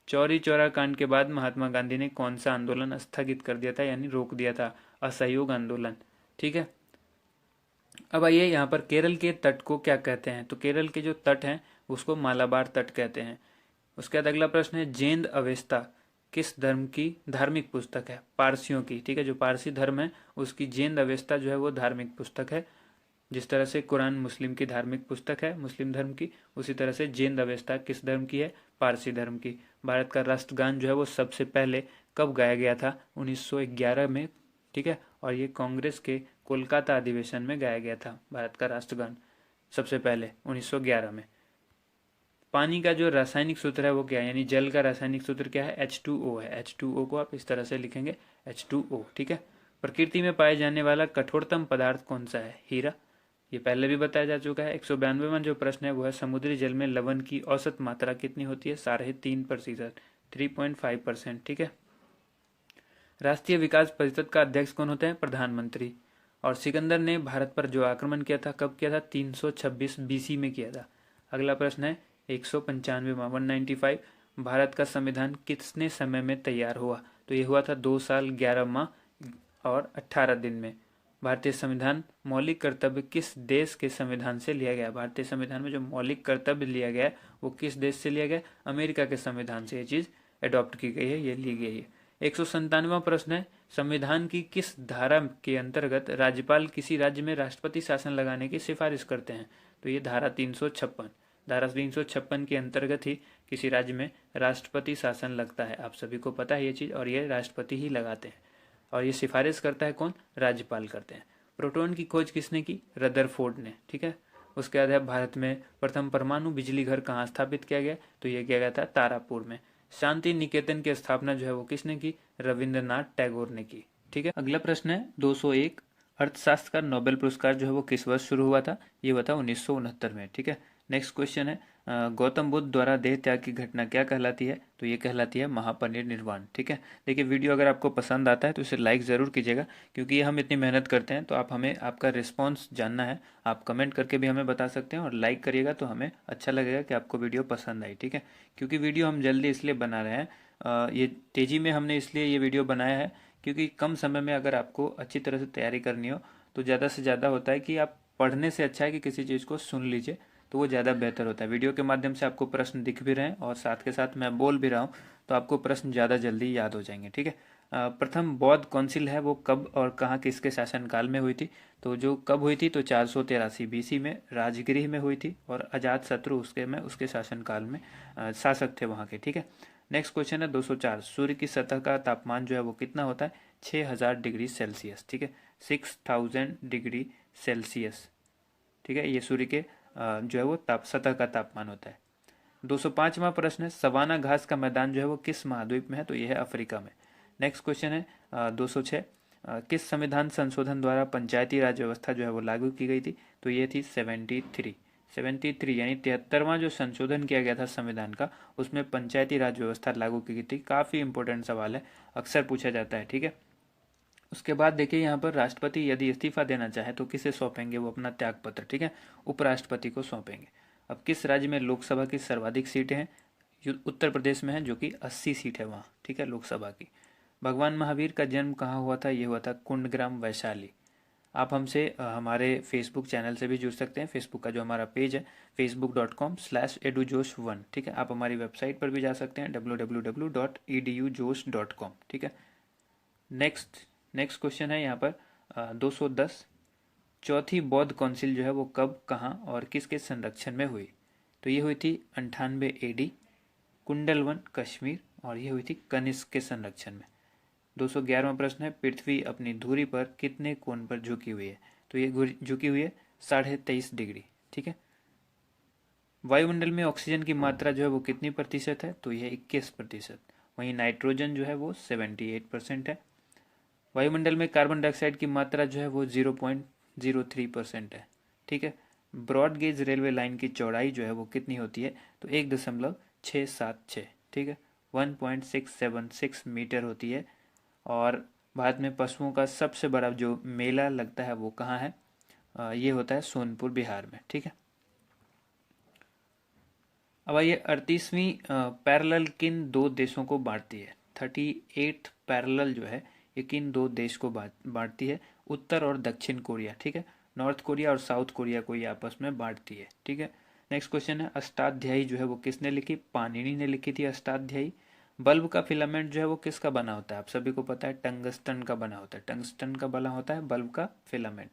चौरी चौरा कांड के बाद महात्मा गांधी ने कौन सा आंदोलन स्थगित कर दिया था यानी रोक दिया था? असहयोग आंदोलन। ठीक है। अब आइए यहाँ पर केरल के तट को क्या कहते हैं? तो केरल के जो तट हैं उसको मालाबार तट कहते हैं। उसके बाद अगला प्रश्न है, जेंद अवेस्ता किस धर्म की धार्मिक पुस्तक है? पारसियों की। ठीक है, जो पारसी धर्म है उसकी जेंद अवेस्ता जो है वो धार्मिक पुस्तक है। जिस तरह से कुरान मुस्लिम की धार्मिक पुस्तक है मुस्लिम धर्म की, उसी तरह से जेंद अवेस्ता किस धर्म की है? पारसी धर्म की। भारत का राष्ट्रगान जो है वो सबसे पहले कब गाया गया था? 1911 में। ठीक है, और ये कांग्रेस के कोलकाता अधिवेशन में गाया गया था भारत का राष्ट्रगान सबसे पहले 1911 में। पानी का जो रासायनिक सूत्र है वो क्या है, यानी जल का रासायनिक सूत्र क्या है? H2O है। H2O को आप इस तरह से लिखेंगे, H2O। ठीक है। प्रकृति में पाए जाने वाला कठोरतम पदार्थ कौन सा है? हीरा। ये पहले भी बताया जा चुका है। 192वां जो प्रश्न है वो है, समुद्री जल में लवण की औसत मात्रा कितनी होती है? 3.5%, 3.5%। ठीक है। राष्ट्रीय विकास परिषद का अध्यक्ष कौन होते हैं? प्रधानमंत्री। और सिकंदर ने भारत पर जो आक्रमण किया था कब किया था? 326 BC में किया था। अगला प्रश्न है 195वां, 195, भारत का संविधान कितने समय में तैयार हुआ? तो ये हुआ था 2 साल 11 माह और 18 दिन में। भारतीय संविधान मौलिक कर्तव्य किस देश के संविधान से लिया गया? भारतीय संविधान में जो मौलिक कर्तव्य लिया गया वो किस देश से लिया गया? अमेरिका के संविधान से ये चीज अडॉप्ट की गई है, ये ली गई है। 197वां प्रश्न है, संविधान की किस धारा के अंतर्गत राज्यपाल किसी राज्य में राष्ट्रपति शासन लगाने की सिफारिश करते हैं? तो ये धारा 356। धारा 356 के अंतर्गत ही किसी राज्य में राष्ट्रपति शासन लगता है। आप सभी को पता है ये चीज, और ये राष्ट्रपति ही लगाते हैं। और ये सिफारिश करता है कौन? राज्यपाल करते हैं। प्रोटॉन की खोज किसने की? रदरफोर्ड ने। ठीक है। उसके बाद है, भारत में प्रथम परमाणु बिजली घर कहाँ स्थापित किया गया? तो ये किया गया था तारापुर में। शांति निकेतन की स्थापना जो है वो किसने की? रविंद्रनाथ टैगोर ने की। ठीक है, अगला प्रश्न है 201, अर्थशास्त्र का नोबेल पुरस्कार जो है वो किस वर्ष शुरू हुआ था? ये हुआ था 1969 में। ठीक है, नेक्स्ट क्वेश्चन है गौतम बुद्ध द्वारा देह त्याग की घटना क्या कहलाती है? तो ये कहलाती है महापरिनिर्वाण। ठीक है, देखिए वीडियो अगर आपको पसंद आता है तो इसे लाइक ज़रूर कीजिएगा, क्योंकि ये हम इतनी मेहनत करते हैं तो आप हमें आपका रिस्पॉन्स जानना है। आप कमेंट करके भी हमें बता सकते हैं और लाइक करिएगा तो हमें अच्छा लगेगा कि आपको वीडियो पसंद आई। ठीक है, क्योंकि वीडियो हम जल्दी इसलिए बना रहे हैं, ये तेज़ी में हमने इसलिए ये वीडियो बनाया है क्योंकि कम समय में अगर आपको अच्छी तरह से तैयारी करनी हो तो ज़्यादा से ज़्यादा होता है कि आप पढ़ने से अच्छा है कि किसी चीज़ को सुन लीजिए, तो वो ज़्यादा बेहतर होता है। वीडियो के माध्यम से आपको प्रश्न दिख भी रहे हैं और साथ के साथ मैं बोल भी रहा हूँ, तो आपको प्रश्न ज़्यादा जल्दी याद हो जाएंगे। ठीक है, प्रथम बौद्ध काउंसिल है वो कब और कहाँ किसके शासनकाल में हुई थी? तो जो कब हुई थी तो 483 बीसी में राजगृह में हुई थी, और अजात शत्रु उसके शासनकाल में शासक थे वहाँ के। ठीक है, नेक्स्ट क्वेश्चन है 204, सूर्य की सतह का तापमान जो है वो कितना होता है? 6000 डिग्री सेल्सियस। ठीक है, 6000 डिग्री सेल्सियस। ठीक है, ये सूर्य के जो है वो सतह का तापमान होता है। 205वां प्रश्न है सवाना घास का मैदान जो है वो किस महाद्वीप में है? तो ये है अफ्रीका में। नेक्स्ट क्वेश्चन है 206, किस संविधान संशोधन द्वारा पंचायती राज व्यवस्था जो है वो लागू की गई थी? तो ये थी 73 यानी 73वां जो संशोधन किया गया था संविधान का, उसमें पंचायती राज व्यवस्था लागू की गई थी। काफ़ी इंपॉर्टेंट सवाल है, अक्सर पूछा जाता है। ठीक है, उसके बाद देखिए यहाँ पर राष्ट्रपति यदि इस्तीफा देना चाहे तो किसे सौंपेंगे? वो अपना त्याग पत्र। ठीक है, उपराष्ट्रपति को सौंपेंगे। अब किस राज्य में लोकसभा की सर्वाधिक सीटें हैं? उत्तर प्रदेश में है, जो कि 80 सीट है वहाँ। ठीक है, लोकसभा की। भगवान महावीर का जन्म कहाँ हुआ था? ये हुआ था कुंडग्राम, वैशाली। आप हमसे हमारे फेसबुक चैनल से भी जुड़ सकते हैं। फेसबुक का जो हमारा पेज है facebook.com/edujosh1। ठीक है, आप हमारी वेबसाइट पर भी जा सकते हैं www.edujosh.com। ठीक है, नेक्स्ट क्वेश्चन है यहाँ पर 210, चौथी बौद्ध काउंसिल जो है वो कब, कहाँ और किसके संरक्षण में हुई? तो ये हुई थी 98 AD, कुंडलवन, कश्मीर, और ये हुई थी कनिष्क के संरक्षण में। 211वां प्रश्न है पृथ्वी अपनी धुरी पर कितने कोण पर झुकी हुई है? तो ये झुकी हुई है 23.5 डिग्री। ठीक है, वायुमंडल में ऑक्सीजन की मात्रा जो है वो कितनी प्रतिशत है? तो यह 21%। वहीं नाइट्रोजन जो है वो 78% है। वायुमंडल में कार्बन डाइऑक्साइड की मात्रा जो है वो 0.03% है। ठीक है, ब्रॉड गेज रेलवे लाइन की चौड़ाई जो है वो कितनी होती है? तो 1.676। ठीक है, 1.676 मीटर होती है। और भारत में पशुओं का सबसे बड़ा जो मेला लगता है वो कहाँ है? ये होता है सोनपुर, बिहार में। ठीक है, अब आइए 38वीं पैरेलल किन दो देशों को बांटती है? 38th पैरेलल जो है ये किन दो देश को बांटती है? उत्तर और दक्षिण कोरिया। ठीक है, नॉर्थ कोरिया और साउथ कोरिया को ये आपस में बांटती है। ठीक है, नेक्स्ट क्वेश्चन है अष्टाध्यायी जो है वो किसने लिखी? पाणिनि ने लिखी थी अष्टाध्यायी। बल्ब का फिलामेंट जो है वो किसका बना होता है? आप सभी को पता है टंगस्टन का बना होता है। टंगस्टन का बना होता है बल्ब का फिलामेंट।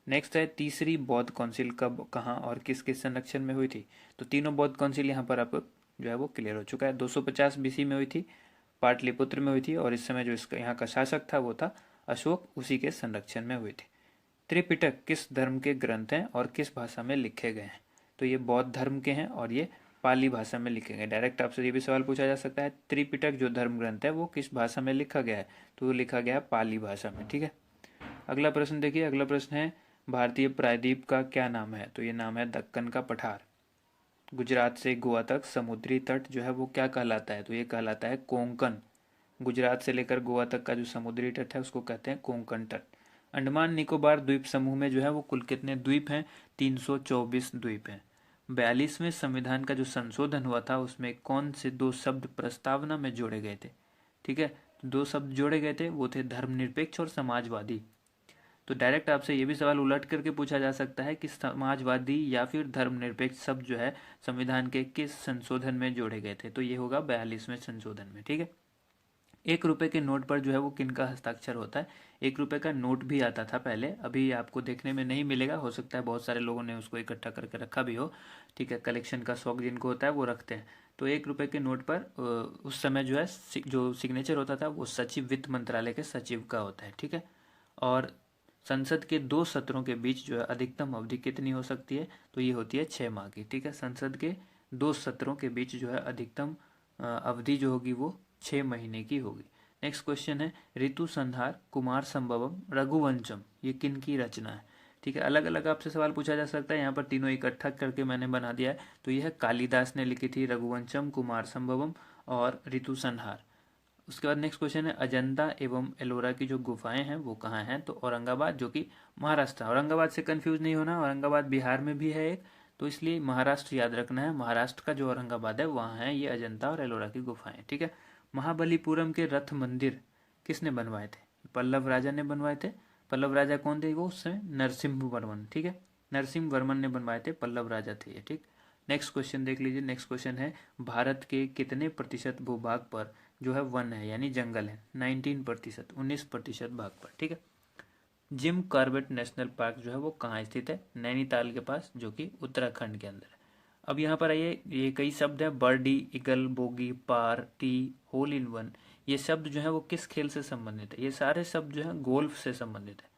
नेक्स्ट है तीसरी बौद्ध काउंसिल कब, कहाँ और किसके संरक्षण में हुई थी? तो तीनों बौद्ध काउंसिल यहाँ पर आप जो है वो क्लियर हो चुका है। 250 BC में हुई थी, पाटलिपुत्र में हुई थी, और इस समय जो इसका यहाँ का शासक था वो था अशोक, उसी के संरक्षण में हुई थी। त्रिपिटक किस धर्म के ग्रंथ हैं और किस भाषा में लिखे गए हैं? तो ये बौद्ध धर्म के हैं और ये पाली भाषा में लिखे गए। डायरेक्ट आपसे ये भी सवाल पूछा जा सकता है त्रिपिटक जो धर्म ग्रंथ है वो किस भाषा में लिखा गया है? तो वो लिखा गया है पाली भाषा में। ठीक है, अगला प्रश्न देखिए, अगला प्रश्न है भारतीय प्रायद्वीप का क्या नाम है? तो ये नाम है दक्कन का पठार। गुजरात से गोवा तक समुद्री तट जो है वो क्या कहलाता है? तो ये कहलाता है कोंकण। गुजरात से लेकर गोवा तक का जो समुद्री तट है उसको कहते हैं कोंकण तट। अंडमान निकोबार द्वीप समूह में जो है वो कुल कितने द्वीप हैं? 324 द्वीप हैं। 42वें संविधान का जो संशोधन हुआ था उसमें कौन से दो शब्द प्रस्तावना में जोड़े गए थे? ठीक है, तो दो शब्द जोड़े गए थे, वो थे धर्मनिरपेक्ष और समाजवादी। तो डायरेक्ट आपसे ये भी सवाल उलट करके पूछा जा सकता है कि समाजवादी या फिर धर्मनिरपेक्ष शब्द जो है संविधान के किस संशोधन में जोड़े गए थे? तो ये होगा 42वें संशोधन में। ठीक है, 1 रुपए के नोट पर जो है वो किनका हस्ताक्षर होता है? 1 रुपए का नोट भी आता था पहले, अभी आपको देखने में नहीं मिलेगा, हो सकता है बहुत सारे लोगों ने उसको इकट्ठा करके रखा भी हो। ठीक है, कलेक्शन का शौक जिनको होता है वो रखते हैं। तो 1 रुपए के नोट पर उस समय जो है जो सिग्नेचर होता था वो सचिव, वित्त मंत्रालय के सचिव का होता है। ठीक है, और संसद के 2 सत्रों के बीच जो है अधिकतम अवधि कितनी हो सकती है? तो ये होती है 6 माह की। ठीक है, संसद के 2 सत्रों के बीच जो है अधिकतम अवधि जो होगी वो 6 महीने की होगी। नेक्स्ट क्वेश्चन है ऋतु संहार, कुमार संभवम, रघुवंशम, ये किन की रचना है? ठीक है, अलग अलग आपसे सवाल पूछा जा सकता है, यहाँ पर तीनों इकट्ठा करके मैंने बना दिया है। तो यह है कालिदास ने लिखी थी रघुवंशम, कुमार संभवम और ऋतु संहार। उसके बाद नेक्स्ट क्वेश्चन है अजंता एवं एलोरा की जो गुफाएं हैं वो कहाँ हैं? तो औरंगाबाद, जो कि महाराष्ट्र। औरंगाबाद से कंफ्यूज नहीं होना, औरंगाबाद बिहार में भी है एक, तो इसलिए महाराष्ट्र याद रखना है। महाराष्ट्र का जो औरंगाबाद है वहाँ है ये अजंता और एलोरा की गुफाएं। ठीक है। महाबलीपुरम के रथ मंदिर किसने बनवाए थे? पल्लव राजा ने बनवाए थे। पल्लव राजा कौन थे? वो उस समय नरसिम्हा वर्मन। ठीक है, नरसिम्हा वर्मन ने बनवाए थे, पल्लव राजा थे ये। ठीक। नेक्स्ट क्वेश्चन देख लीजिए। नेक्स्ट क्वेश्चन है भारत के कितने प्रतिशत भूभाग पर जो है वन है यानी जंगल है? 19%, 19% भाग पर। ठीक है। जिम कॉर्बेट नेशनल पार्क जो है वो कहाँ स्थित है? नैनीताल के पास, जो कि उत्तराखंड के अंदर है। अब यहाँ पर आइए, ये कई शब्द है, birdie, eagle, bogey, par, tee, hole in one, ये शब्द जो है वो किस खेल से संबंधित है? ये सारे शब्द जो है गोल्फ से संबंधित है।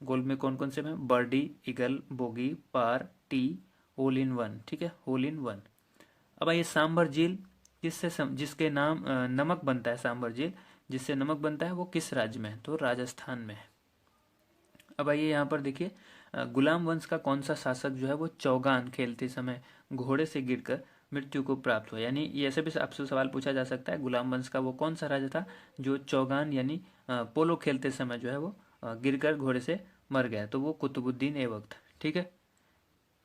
गोल्फ में कौन कौन से हैं? Birdie, eagle, bogey, par, tee, hole in one. ठीक है, होल इन वन। अब आइए सांबर झील, जिसके नाम नमक बनता है, सांबर झील जिससे नमक बनता है वो किस राज्य में है? तो राजस्थान में है। अब आइए यहाँ पर देखिए, गुलाम वंश का कौन सा शासक जो है वो चौगान खेलते समय घोड़े से गिरकर मृत्यु को प्राप्त हुआ? यानी ये ऐसे भी आपसे सवाल पूछा जा सकता है, गुलाम वंश का वो कौन सा राजा था जो चौगान यानी पोलो खेलते समय जो है वो गिरकर घोड़े से मर गया? तो वो कुतुबुद्दीन ऐबक था। ठीक है,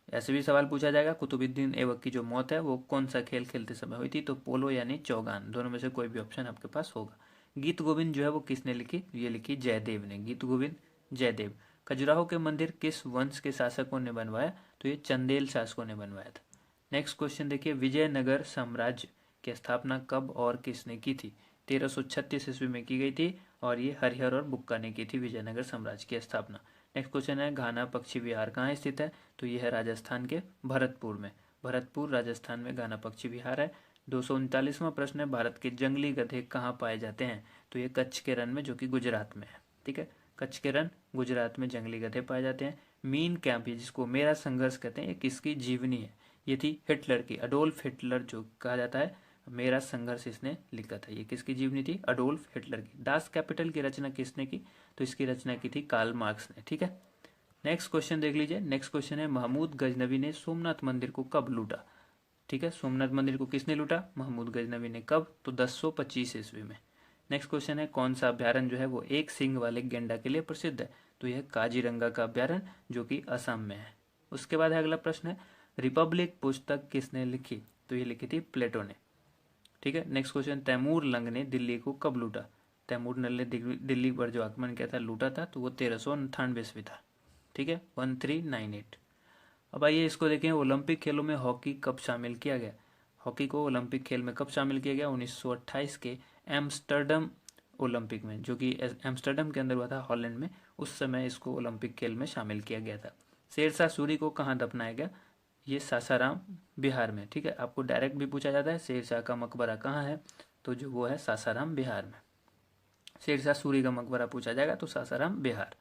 ऐसे भी सवाल पूछा जाएगा, कुतुबुद्दीन ऐबक की जो मौत है वो कौन सा खेल खेलते समय हुई थी? तो पोलो यानी चौगान, दोनों में से कोई भी ऑप्शन आपके पास होगा। गीत गोविंद जो है वो किसने लिखी? ये लिखी जयदेव ने, गीत गोविंद जयदेव। खजुराहो के मंदिर किस वंश के शासकों ने बनवाया? तो ये चंदेल शासकों ने बनवाया था। नेक्स्ट क्वेश्चन देखिए, विजयनगर साम्राज्य की स्थापना कब और किसने की थी? 1336 ईस्वी में की गई थी और ये हरिहर और बुक्का ने की थी विजयनगर साम्राज्य की स्थापना। नेक्स्ट क्वेश्चन है घाना पक्षी विहार कहाँ स्थित है? तो यह है राजस्थान के भरतपुर में। भरतपुर राजस्थान में घाना पक्षी विहार है। 239वां प्रश्न है भारत के जंगली गधे कहाँ पाए जाते हैं? तो ये कच्छ के रण में, जो कि गुजरात में है। ठीक है, कच्छ के रण गुजरात में जंगली गधे पाए जाते हैं। मीन कैंप, जिसको मेरा संघर्ष कहते हैं, ये किसकी जीवनी है? ये थी हिटलर की, अडोल्फ हिटलर जो कहा जाता है, मेरा संघर्ष इसने लिखा था। ये किसकी जीवनी थी? अडोल्फ हिटलर की। दास कैपिटल की रचना किसने की? तो इसकी रचना की थी कार्ल मार्क्स ने। ठीक है, नेक्स्ट क्वेश्चन देख लीजिए। नेक्स्ट क्वेश्चन है महमूद गजनवी ने सोमनाथ मंदिर को कब लूटा? ठीक है, सोमनाथ मंदिर को किसने लूटा? महमूद गजनवी ने। कब? तो 1025 ईस्वी में। नेक्स्ट क्वेश्चन है कौन सा अभ्यारण्य जो है वो एक सींग वाले गेंडा के लिए प्रसिद्ध है? तो यह काजीरंगा का अभ्यारण्य, जो कि असम में है। उसके बाद है अगला प्रश्न है रिपब्लिक पुस्तक किसने लिखी? तो ये लिखी थी प्लेटो ने। ठीक है, नेक्स्ट क्वेश्चन, तैमूर लंग ने दिल्ली को कब लूटा? तैमूर लंग ने दिल्ली पर जो आक्रमण किया था, लूटा था, तो वो 1398 ईस्वी था। ठीक है, 1398। अब आइए इसको देखें, ओलंपिक खेलों में हॉकी कब शामिल किया गया? हॉकी को ओलंपिक खेल में कब शामिल किया गया? 1928 के एम्स्टर्डम ओलंपिक में, जो कि एम्स्टर्डम के अंदर हुआ था, हॉलैंड में। उस समय इसको ओलंपिक खेल में शामिल किया गया था। शेरशाह सूरी को कहाँ दफनाया गया? ये सासाराम बिहार में। ठीक है, आपको डायरेक्ट भी पूछा जाता है शेरशाह का मकबरा कहाँ है? तो जो वो है सासाराम बिहार में। शेरशाह सूरी का मकबरा पूछा जाएगा तो सासाराम बिहार।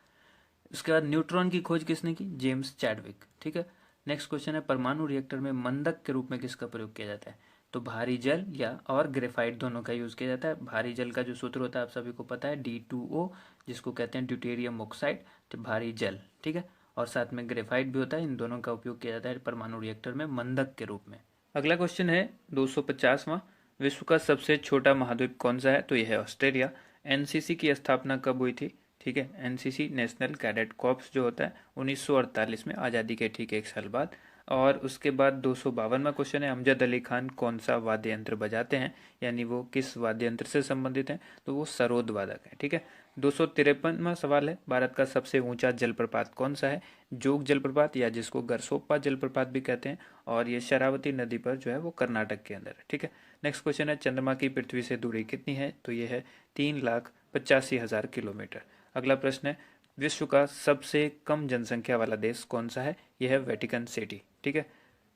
उसके बाद न्यूट्रॉन की खोज किसने की? James Chadwick. ठीक है, नेक्स्ट क्वेश्चन है परमाणु रिएक्टर में मंदक के रूप में किसका प्रयोग किया जाता है? तो भारी जल या और ग्रेफाइट, दोनों का यूज किया जाता है। भारी जल का जो सूत्र होता है आप सभी को पता है, D2O, जिसको कहते हैं ड्यूटेरियम ऑक्साइड, तो भारी जल। ठीक है, और साथ में ग्रेफाइट भी होता है। इन दोनों का उपयोग किया जाता है परमाणु रिएक्टर में मंदक के रूप में। अगला क्वेश्चन है 250वां, विश्व का सबसे छोटा महाद्वीप कौन सा है? तो यह है ऑस्ट्रेलिया। एनसीसी की स्थापना कब हुई थी? ठीक है, एनसीसी नेशनल कैडेट कॉर्प्स जो होता है 1948 में, आज़ादी के ठीक 1 साल बाद। और उसके बाद 252वां क्वेश्चन है अमजद अली खान कौन सा वाद्य यंत्र बजाते हैं? यानी वो किस वाद्य यंत्र से संबंधित हैं? तो वो सरोद वादक है। ठीक है, 253वां सवाल है भारत का सबसे ऊंचा जलप्रपात कौन सा है? जोग जलप्रपात, या जिसको गरसोप्पा जलप्रपात भी कहते हैं, और ये शरावती नदी पर जो है वो कर्नाटक के अंदर है। ठीक है, नेक्स्ट क्वेश्चन है चंद्रमा की पृथ्वी से दूरी कितनी है? तो ये है 3,85,000 किलोमीटर। अगला प्रश्न है विश्व का सबसे कम जनसंख्या वाला देश कौन सा है? यह है वेटिकन सिटी। ठीक है,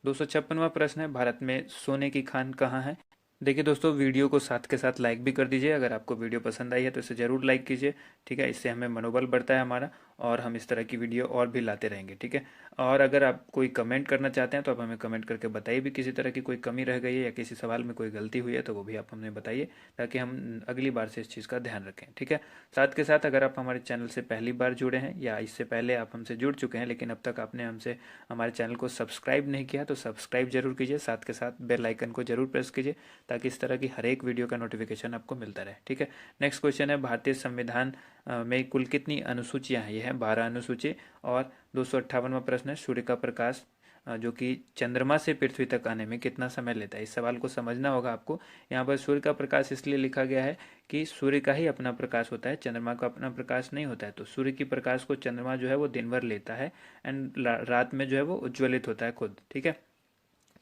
256वां प्रश्न है भारत में सोने की खान कहाँ है? देखिए दोस्तों, वीडियो को साथ के साथ लाइक भी कर दीजिए। अगर आपको वीडियो पसंद आई है तो इसे ज़रूर लाइक कीजिए। ठीक है, इससे हमें मनोबल बढ़ता है हमारा। और हम इस तरह की वीडियो और भी लाते रहेंगे, ठीक है। और अगर आप कोई कमेंट करना चाहते हैं तो आप हमें कमेंट करके बताइए भी, किसी तरह की कोई कमी रह गई है या किसी सवाल में कोई गलती हुई है तो वो भी आप हमें बताइए, ताकि हम अगली बार से इस चीज़ का ध्यान रखें, ठीक है। साथ के साथ अगर आप हमारे चैनल से पहली बार जुड़े हैं या इससे पहले आप हमसे जुड़ चुके हैं लेकिन अब तक आपने हमसे हमारे चैनल को सब्सक्राइब नहीं किया तो सब्सक्राइब जरूर कीजिए, साथ के साथ बेल आइकन को जरूर प्रेस कीजिए, ताकि इस तरह की हर एक वीडियो का नोटिफिकेशन आपको मिलता रहे, ठीक है। नेक्स्ट क्वेश्चन है, भारतीय संविधान में कुल कितनी अनुसूचियां हैं? ये है 12 अनुसूची। और 258वां प्रश्न है, सूर्य का प्रकाश जो कि चंद्रमा से पृथ्वी तक आने में कितना समय लेता है? इस सवाल को समझना होगा आपको। यहाँ पर सूर्य का प्रकाश इसलिए लिखा गया है कि सूर्य का ही अपना प्रकाश होता है, चंद्रमा का अपना प्रकाश नहीं होता है। तो सूर्य की प्रकाश को चंद्रमा जो है वो दिन भर लेता है एंड रात में जो है वो उज्ज्वलित होता है खुद, ठीक है।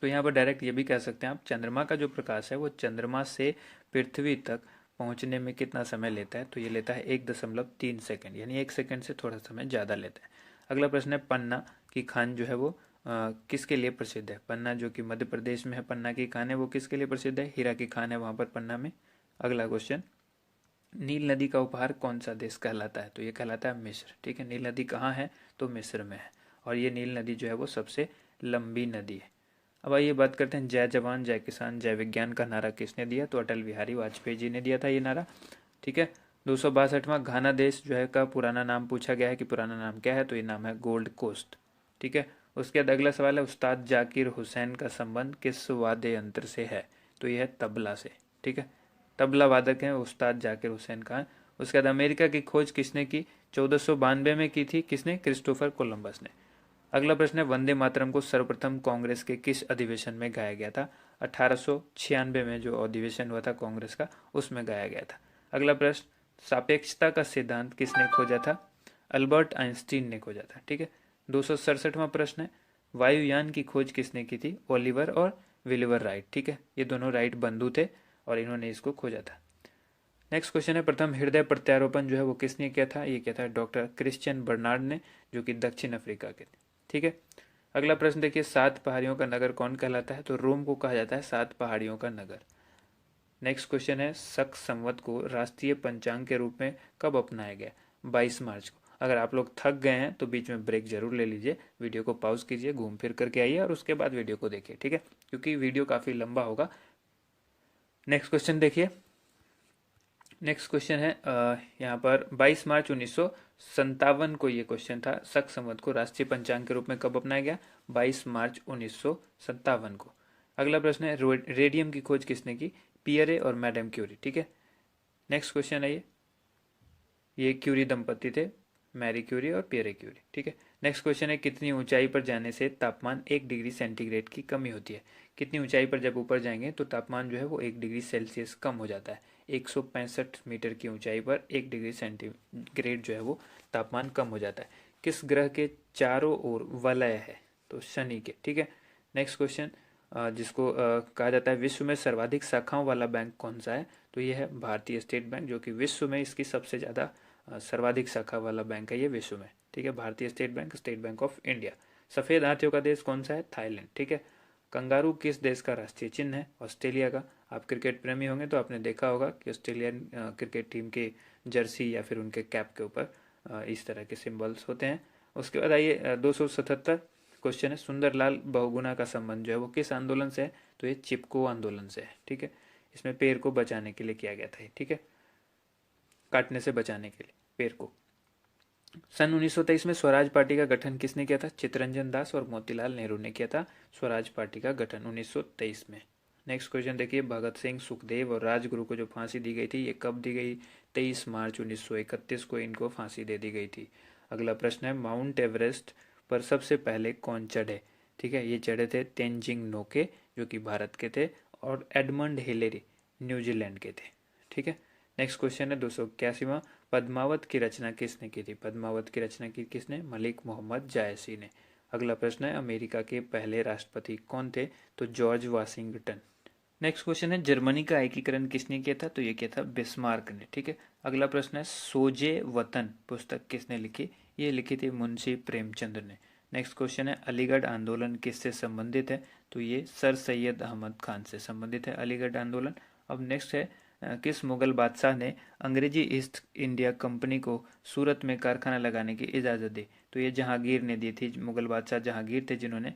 तो यहाँ पर डायरेक्ट ये भी कह सकते हैं आप, चंद्रमा का जो प्रकाश है वो चंद्रमा से पृथ्वी तक पहुंचने में कितना समय लेता है? तो ये लेता है 1.3 सेकंड, यानी 1 सेकंड से थोड़ा समय ज़्यादा लेता है। अगला प्रश्न है, पन्ना की खान जो है वो किसके लिए प्रसिद्ध है? पन्ना जो कि मध्य प्रदेश में है, पन्ना की खान है वो किसके लिए प्रसिद्ध है? हीरा की खान है वहाँ पर पन्ना में। अगला क्वेश्चन, नील नदी का उपहार कौन सा देश कहलाता है? तो ये कहलाता है मिस्र, ठीक है। नील नदी कहाँ है? तो मिस्र में है। और ये नील नदी जो है वो सबसे लंबी नदी है। अब आइए बात करते हैं, जय जवान जय किसान जय विज्ञान का नारा किसने दिया? तो अटल बिहारी वाजपेयी जी ने दिया था ये नारा, ठीक है। 262वां, घाना देश जो है का पुराना नाम पूछा गया है कि पुराना नाम क्या है? तो ये नाम है गोल्ड कोस्ट, ठीक है। उसके बाद अगला सवाल है, उस्ताद जाकिर हुसैन का संबंध किस वाद्य यंत्र से है? तो ये है तबला से, ठीक है। तबला वादक हैं उस्ताद जाकिर हुसैन खान। उसके बाद अमेरिका की खोज किसने की? 1492 में की थी, किसने? क्रिस्टोफर कोलंबस ने। अगला प्रश्न है, वंदे मातरम को सर्वप्रथम कांग्रेस के किस अधिवेशन में गाया गया था? 1896 में जो अधिवेशन हुआ था कांग्रेस का, उसमें गाया गया था। अगला प्रश्न, सापेक्षता का सिद्धांत किसने खोजा था? अल्बर्ट आइंस्टीन ने खोजा था, ठीक है। 267वां प्रश्न है, वायुयान की खोज किसने की थी? ओलिवर और विलिवर राइट, ठीक है। ये दोनों राइट बंधु थे और इन्होंने इसको खोजा था। नेक्स्ट क्वेश्चन है, प्रथम हृदय प्रत्यारोपण जो है वो किसने किया था? ये किया था डॉक्टर क्रिश्चियन बर्नार्ड ने, जो कि दक्षिण अफ्रीका के थे, ठीक है। अगला प्रश्न देखिए, 7 पहाड़ियों का नगर कौन कहलाता है? तो रोम को कहा जाता है 7 पहाड़ियों का नगर। नेक्स्ट क्वेश्चन है, शक संवत को राष्ट्रीय पंचांग के रूप में कब अपनाया गया? 22 मार्च को। अगर आप लोग थक गए हैं तो बीच में ब्रेक जरूर ले लीजिए, वीडियो को पॉज कीजिए, घूम फिर करके आइए और उसके बाद वीडियो को देखिए, ठीक है, क्योंकि वीडियो काफ़ी लंबा होगा। नेक्स्ट क्वेश्चन देखिए, नेक्स्ट क्वेश्चन है यहाँ पर 22 मार्च 1957 को ये क्वेश्चन था, शक संवत को राष्ट्रीय पंचांग के रूप में कब अपनाया गया? 22 मार्च 1957 को। अगला प्रश्न है, रेडियम की खोज किसने की? पियरे और मैडम क्यूरी, ठीक है। नेक्स्ट क्वेश्चन है ये क्यूरी दंपति थे, मैरी क्यूरी और पियरे क्यूरी, ठीक है। नेक्स्ट क्वेश्चन है, कितनी ऊंचाई पर जाने से तापमान 1 डिग्री सेंटीग्रेड की कमी होती है? कितनी ऊंचाई पर जब ऊपर जाएंगे तो तापमान जो है वो 1 डिग्री सेल्सियस कम हो जाता है। 165 मीटर की ऊंचाई पर 1 डिग्री सेंटीग्रेड जो है वो तापमान कम हो जाता है। किस ग्रह के चारों ओर वलय है? तो शनि के, ठीक है। नेक्स्ट क्वेश्चन, जिसको कहा जाता है विश्व में सर्वाधिक शाखाओं वाला बैंक कौन सा है? तो ये है भारतीय स्टेट बैंक, जो कि विश्व में इसकी सबसे ज़्यादा सर्वाधिक शाखा वाला बैंक है ये विश्व में, ठीक है। भारतीय state bank, state bank of India. सफेद हाथियों का देश कौन सा है? थाईलैंड, ठीक है। कंगारू किस देश का राष्ट्रीय चिन्ह है? ऑस्ट्रेलिया का। आप क्रिकेट प्रेमी होंगे तो आपने देखा होगा कि ऑस्ट्रेलियन क्रिकेट टीम के जर्सी या फिर उनके कैप के ऊपर इस तरह के सिंबल्स होते हैं। उसके बाद आइए 277 क्वेश्चन है, सुंदरलाल बहुगुणा का संबंध जो है वो किस आंदोलन से है? तो ये चिपको आंदोलन से है, ठीक है। इसमें पेड़ को बचाने के लिए किया गया था, ठीक है, काटने से बचाने के लिए पेड़ को। सन 1923 में स्वराज पार्टी का गठन किसने किया था? चित्तरंजन दास और मोतीलाल नेहरू ने किया था स्वराज पार्टी का गठन 1923 में। नेक्स्ट क्वेश्चन देखिए, भगत सिंह, सुखदेव और राजगुरु को जो फांसी दी गई थी ये कब दी गई? 23 मार्च 1931 को इनको फांसी दे दी गई थी। अगला प्रश्न है, माउंट एवरेस्ट पर सबसे पहले कौन चढ़े? ठीक है, ये चढ़े थे तेनजिंग नोके, जो कि भारत के थे, और एडमंड हिलेरी न्यूजीलैंड के थे, ठीक है। नेक्स्ट क्वेश्चन है 281वां, पद्मावत की रचना किसने की थी? पद्मावत की रचना की किसने? मलिक मोहम्मद जायसी ने। अगला प्रश्न है, अमेरिका के पहले राष्ट्रपति कौन थे? तो जॉर्ज वाशिंगटन। नेक्स्ट क्वेश्चन है, जर्मनी का एकीकरण किसने किया था? तो ये किया था बिस्मार्क ने, ठीक है। अगला प्रश्न है, सोजे वतन पुस्तक किसने लिखी? ये लिखी थी मुंशी प्रेमचंद ने। नेक्स्ट क्वेश्चन है, अलीगढ़ आंदोलन किससे संबंधित है? तो ये सर सैयद अहमद खान से संबंधित है अलीगढ़ आंदोलन। अब नेक्स्ट है, किस मुगल बादशाह ने अंग्रेजी ईस्ट इंडिया कंपनी को सूरत में कारखाना लगाने की इजाज़त दी? तो ये जहांगीर ने दी थी। मुगल बादशाह जहांगीर थे जिन्होंने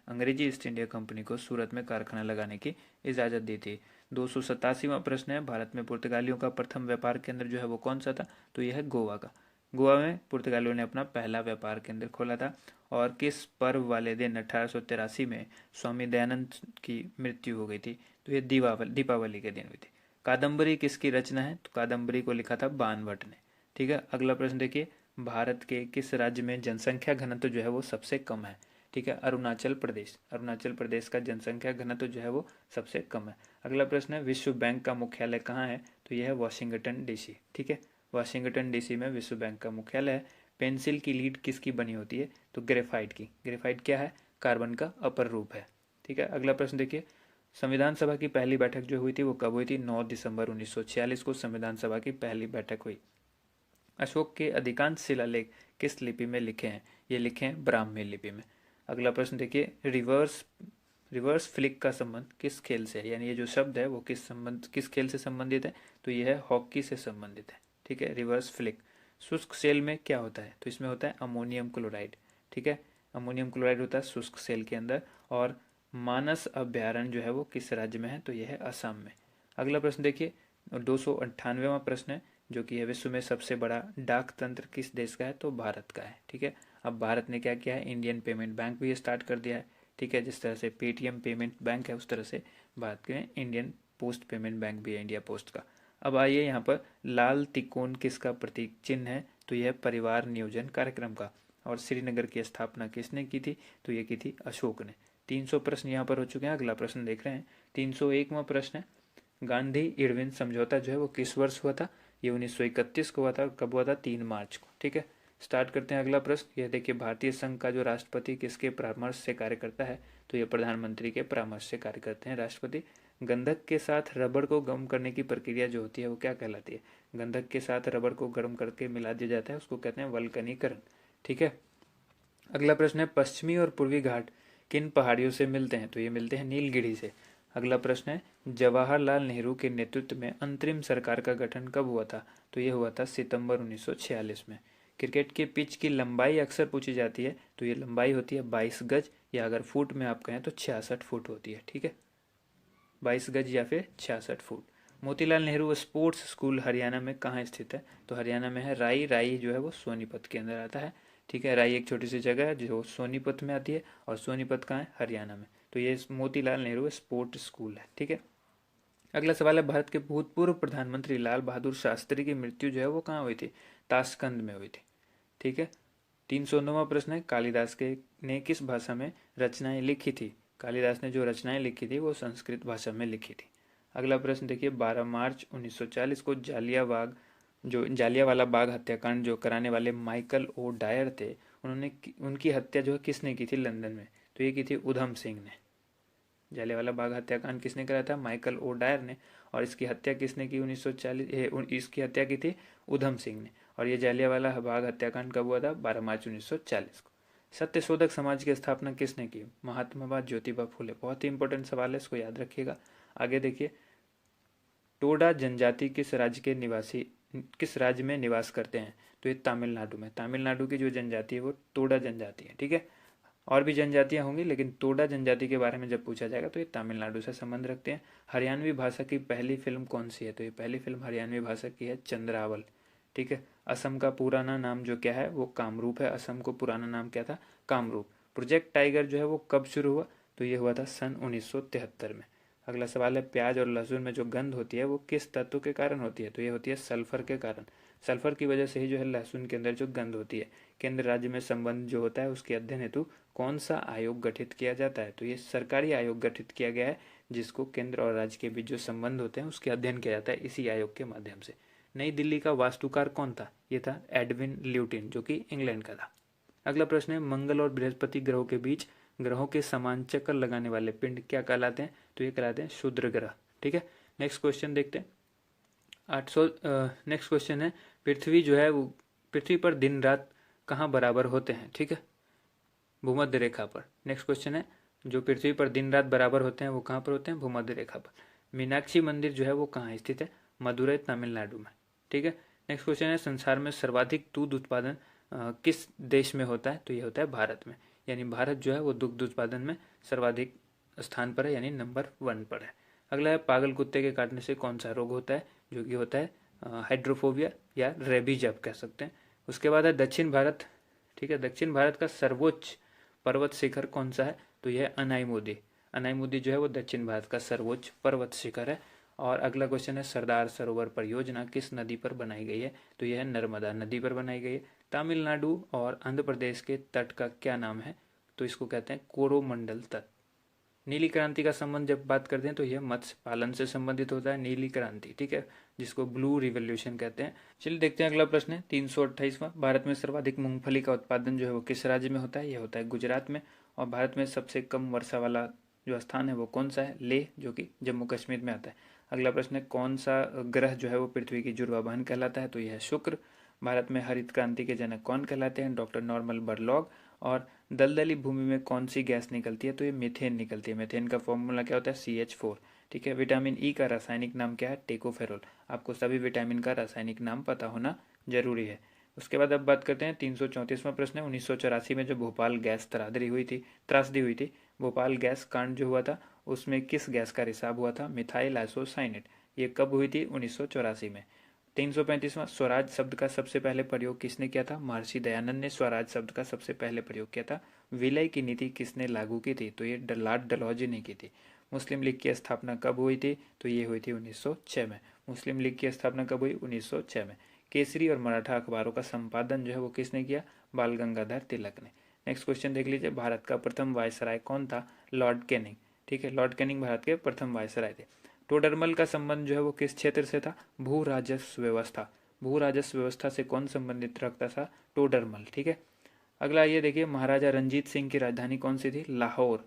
अंग्रेजी ईस्ट इंडिया कंपनी को सूरत में कारखाना लगाने की इजाज़त दी थी। 287वां प्रश्न है, भारत में पुर्तगालियों का प्रथम व्यापार केंद्र जो है वो कौन सा था? तो यह है गोवा का। गोवा में पुर्तगालियों ने अपना पहला व्यापार केंद्र खोला था। और किस पर्व वाले दिन 1883 में स्वामी दयानंद की मृत्यु हो गई थी? तो ये दीपावली के दिन हुई थी। कादम्बरी किसकी रचना है? तो कादम्बरी को लिखा था बाणभट्ट ने। ठीक है, अगला प्रश्न देखिए, भारत के किस राज्य में जनसंख्या घनत्व जो है वो सबसे कम है? ठीक है, अरुणाचल प्रदेश। अरुणाचल प्रदेश का जनसंख्या घनत्व जो है वो सबसे कम है। अगला प्रश्न है, विश्व बैंक का मुख्यालय कहाँ है? तो यह है वाशिंगटन डीसी। ठीक है, वाशिंगटन डीसी में विश्व बैंक का मुख्यालय है। पेंसिल की लीड किसकी बनी होती है? तो ग्रेफाइट की। ग्रेफाइट क्या है? कार्बन का अपर रूप है। ठीक है, अगला प्रश्न देखिए, संविधान सभा की पहली बैठक जो हुई थी वो कब हुई थी? 9 दिसंबर 1946 को संविधान सभा की पहली बैठक हुई। अशोक के अधिकांश शिलालेख किस लिपि में लिखे हैं? ये लिखे हैं ब्राह्मी लिपि में। अगला प्रश्न देखिए, रिवर्स फ्लिक का संबंध किस खेल से है? यानी ये जो शब्द है वो किस खेल से संबंधित है? तो ये है हॉकी से संबंधित है। ठीक है, रिवर्स फ्लिक। शुष्क सेल में क्या होता है? तो इसमें होता है अमोनियम क्लोराइड। ठीक है, अमोनियम क्लोराइड होता है शुष्क सेल के अंदर। और मानस अभ्यारण्य जो है वो किस राज्य में है? तो यह है असम में। अगला प्रश्न देखिए, 298वां प्रश्न है, जो कि है विश्व में सबसे बड़ा डाक तंत्र किस देश का है? तो भारत का है। ठीक है, अब भारत ने क्या किया है? इंडियन पेमेंट बैंक भी स्टार्ट कर दिया है। ठीक है, जिस तरह से पेटीएम पेमेंट बैंक है उस तरह से भारत के इंडियन पोस्ट पेमेंट बैंक भी है, इंडिया पोस्ट का। अब आइए यहाँ पर लाल तिकोन किसका प्रतीक चिन्ह है? तो यह परिवार नियोजन कार्यक्रम का। और श्रीनगर की स्थापना किसने की थी? तो ये की थी अशोक ने। 300 प्रश्न यहाँ पर हो चुके हैं। अगला प्रश्न देख रहे हैं, 301वां प्रश्न है, गांधी इरविन समझौता जो है वो किस वर्ष हुआ था? ये 1931 को हुआ था। कब हुआ था? 3 मार्च को। ठीक है, स्टार्ट करते हैं अगला प्रश्न। यह देखिए, भारतीय संघ का जो राष्ट्रपति किसके परामर्श से कार्य करता है? तो ये प्रधानमंत्री के परामर्श से कार्य करते हैं राष्ट्रपति। गंधक के साथ रबड़ को गर्म करने की प्रक्रिया जो होती है वो क्या कहलाती है? गंधक के साथ रबड़ को गर्म करके मिला दिया जाता है, उसको कहते हैं वल्कनीकरण। ठीक है, अगला प्रश्न है, पश्चिमी और पूर्वी घाट किन पहाड़ियों से मिलते हैं? तो ये मिलते हैं नीलगिरी से। अगला प्रश्न है, जवाहरलाल नेहरू के नेतृत्व में अंतरिम सरकार का गठन कब हुआ था? तो ये हुआ था सितंबर 1946 में। क्रिकेट के पिच की लंबाई अक्सर पूछी जाती है, तो ये लंबाई होती है 22 गज, या अगर फुट में आप कहें तो 66 फुट होती है। ठीक है, 22 गज या फिर 66 foot. Motilal Nehru sports school Haryana में कहाँ स्थित है? तो हरियाणा में है राई। राई जो है वो सोनीपत के अंदर आता है। ठीक है, राई एक छोटी सी जगह है जो सोनीपत में आती है, और सोनीपत कहाँ है? हरियाणा में। तो ये मोतीलाल नेहरू स्पोर्ट स्कूल है। ठीक है, अगला सवाल है, भारत के भूतपूर्व प्रधानमंत्री लाल बहादुर शास्त्री की मृत्यु जो है वो कहाँ हुई थी? ताशकंद में हुई थी। ठीक है, 309वां प्रश्न है, कालिदास के ने किस भाषा में रचनाएं लिखी थी? कालिदास ने जो रचनाएं लिखी थी वो संस्कृत भाषा में लिखी थी। अगला प्रश्न देखिए, 12 मार्च 1940 को जालियांवाला बाग हत्याकांड जो कराने वाले माइकल ओ डायर थे, उनकी हत्या जो है किसने की थी लंदन में? तो ये की थी उधम सिंह ने। जालियांवाला बाग हत्याकांड किसने कराया था? माइकल ओ डायर ने। और इसकी हत्या किसने की? 1940 इसकी हत्या की थी उधम सिंह ने। और ये जालियांवाला बाग हत्याकांड कब हुआ था? 12 मार्च 1940 को। सत्यशोधक समाज की स्थापना किसने की? महात्मा ज्योतिबा फुले। बहुत ही इंपॉर्टेंट सवाल है, इसको याद रखिएगा। आगे देखिए, टोडा जनजाति किस राज्य में निवास करते हैं? तो ये तमिलनाडु में। तमिलनाडु की जो जनजाति है वो टोडा जनजाति है। ठीक है, और भी जनजातियां होंगी, लेकिन टोडा जनजाति के बारे में जब पूछा जाएगा तो ये तमिलनाडु से संबंध रखते हैं। हरियाणवी भाषा की पहली फिल्म कौन सी है? तो ये पहली फिल्म हरियाणवी भाषा की है चंद्रावल। ठीक है, असम का पुराना नाम जो क्या है वो कामरूप है। असम को पुराना नाम क्या था? कामरूप। प्रोजेक्ट टाइगर जो है वो कब शुरू हुआ? तो ये हुआ था सन 1973 में। अगला सवाल है, प्याज और लहसुन में जो गंध होती है वो किस तत्व के कारण होती है? तो ये होती है सल्फर के कारण। सल्फर की वजह से ही जो है लहसुन के अंदर जो गंध होती है। केंद्र राज्य में संबंध जो होता है उसके अध्ययन हेतु कौन सा आयोग गठित किया जाता है? तो ये सरकारी आयोग गठित किया गया है, जिसको केंद्र और राज्य के बीच जो संबंध होते हैं उसके अध्ययन किया जाता है इसी आयोग के माध्यम से। नई दिल्ली का वास्तुकार कौन था? ये था एडविन ल्यूटिन, जो कि इंग्लैंड का था। अगला प्रश्न है, मंगल और बृहस्पति ग्रहों के बीच ग्रहों के समान चक्कर लगाने वाले पिंड क्या कहलाते हैं? तो ये कहलाते हैं क्षुद्र ग्रह। ठीक है, नेक्स्ट क्वेश्चन देखते हैं। 800 नेक्स्ट क्वेश्चन है, पृथ्वी जो है वो पृथ्वी पर दिन रात कहाँ बराबर होते हैं? ठीक है, भूमध्य रेखा पर। नेक्स्ट क्वेश्चन है, जो पृथ्वी पर दिन रात बराबर होते हैं वो कहाँ पर होते हैं? भूमध्य रेखा पर। मीनाक्षी मंदिर जो है वो कहाँ स्थित है? मदुरई, तमिलनाडु में। ठीक है। नेक्स्ट क्वेश्चन है, संसार में सर्वाधिक दूध उत्पादन किस देश में होता है? तो ये होता है भारत में। यानी भारत जो है वो दुग्ध उत्पादन में सर्वाधिक स्थान पर है, यानी नंबर 1 पर है। अगला है, पागल कुत्ते के काटने से कौन सा रोग होता है? जो कि होता है हाइड्रोफोबिया या रेबीज आप कह सकते हैं। उसके बाद है दक्षिण भारत। ठीक है, दक्षिण भारत का सर्वोच्च पर्वत शिखर कौन सा है? तो यह है अनाईमुदी। अनाईमुदी जो है वो दक्षिण भारत का सर्वोच्च पर्वत शिखर है। और अगला क्वेश्चन है, सरदार सरोवर परियोजना किस नदी पर बनाई गई है? तो यह है नर्मदा नदी पर बनाई गई है। तमिलनाडु और आंध्र प्रदेश के तट का क्या नाम है? तो इसको कहते हैं कोरोमंडल तट। नीली क्रांति का संबंध जब बात करते हैं तो यह मत्स्य पालन से संबंधित होता है, नीली क्रांति। ठीक है, जिसको ब्लू रिवोल्यूशन कहते हैं। चलिए देखते हैं अगला प्रश्न है 328वां। भारत में सर्वाधिक मूंगफली का उत्पादन जो है वो किस राज्य में होता है? यह होता है गुजरात में। और भारत में सबसे कम वर्षा वाला जो स्थान है वो कौन सा है? लेह, जो कि जम्मू कश्मीर में आता है। अगला प्रश्न है, कौन सा ग्रह जो है वो पृथ्वी की जुड़वा बहन कहलाता है? तो यह है शुक्र। भारत में हरित क्रांति के जनक कौन कहलाते हैं? Doctor Norman Borlaug. और दलदली भूमि में कौन सी गैस निकलती है? तो ये मीथेन निकलती है। मीथेन का फॉर्मूला क्या होता है? CH4। ठीक है। विटामिन ई का रासायनिक नाम क्या है? टेकोफेरोल। आपको सभी विटामिन का रासायनिक नाम पता होना जरूरी है। उसके बाद अब बात करते हैं 334वां प्रश्न है, 1984 में जो भोपाल गैस त्रासदी हुई थी, भोपाल गैस कांड जो हुआ था उसमें किस गैस का रिसाव हुआ था? Methyl isocyanate. ये कब हुई थी? 1984 में। 335वां, स्वराज शब्द का सबसे पहले प्रयोग किसने किया था? महर्षि दयानंद ने स्वराज शब्द का सबसे पहले प्रयोग किया था। विलय की नीति किसने लागू की थी? तो ये लॉर्ड डलहौजी ने की थी। मुस्लिम लीग की स्थापना कब हुई थी? तो ये हुई थी 1906 में। मुस्लिम लीग की स्थापना कब हुई? 1906 में। केसरी और मराठा अखबारों का संपादन जो है वो किसने किया? बाल गंगाधर तिलक ने। नेक्स्ट क्वेश्चन देख लीजिए, भारत का प्रथम वायसराय कौन था? Lord Canning. ठीक है, लॉर्ड कैनिंग भारत के प्रथम वायसराय थे। टोडरमल का संबंध जो है वो किस क्षेत्र से था? भू राजस्व व्यवस्था। भू राजस्व व्यवस्था से कौन संबंधित रखता था? टोडरमल। ठीक है। अगला ये देखिए, महाराजा रंजीत सिंह की राजधानी कौन सी थी? लाहौर।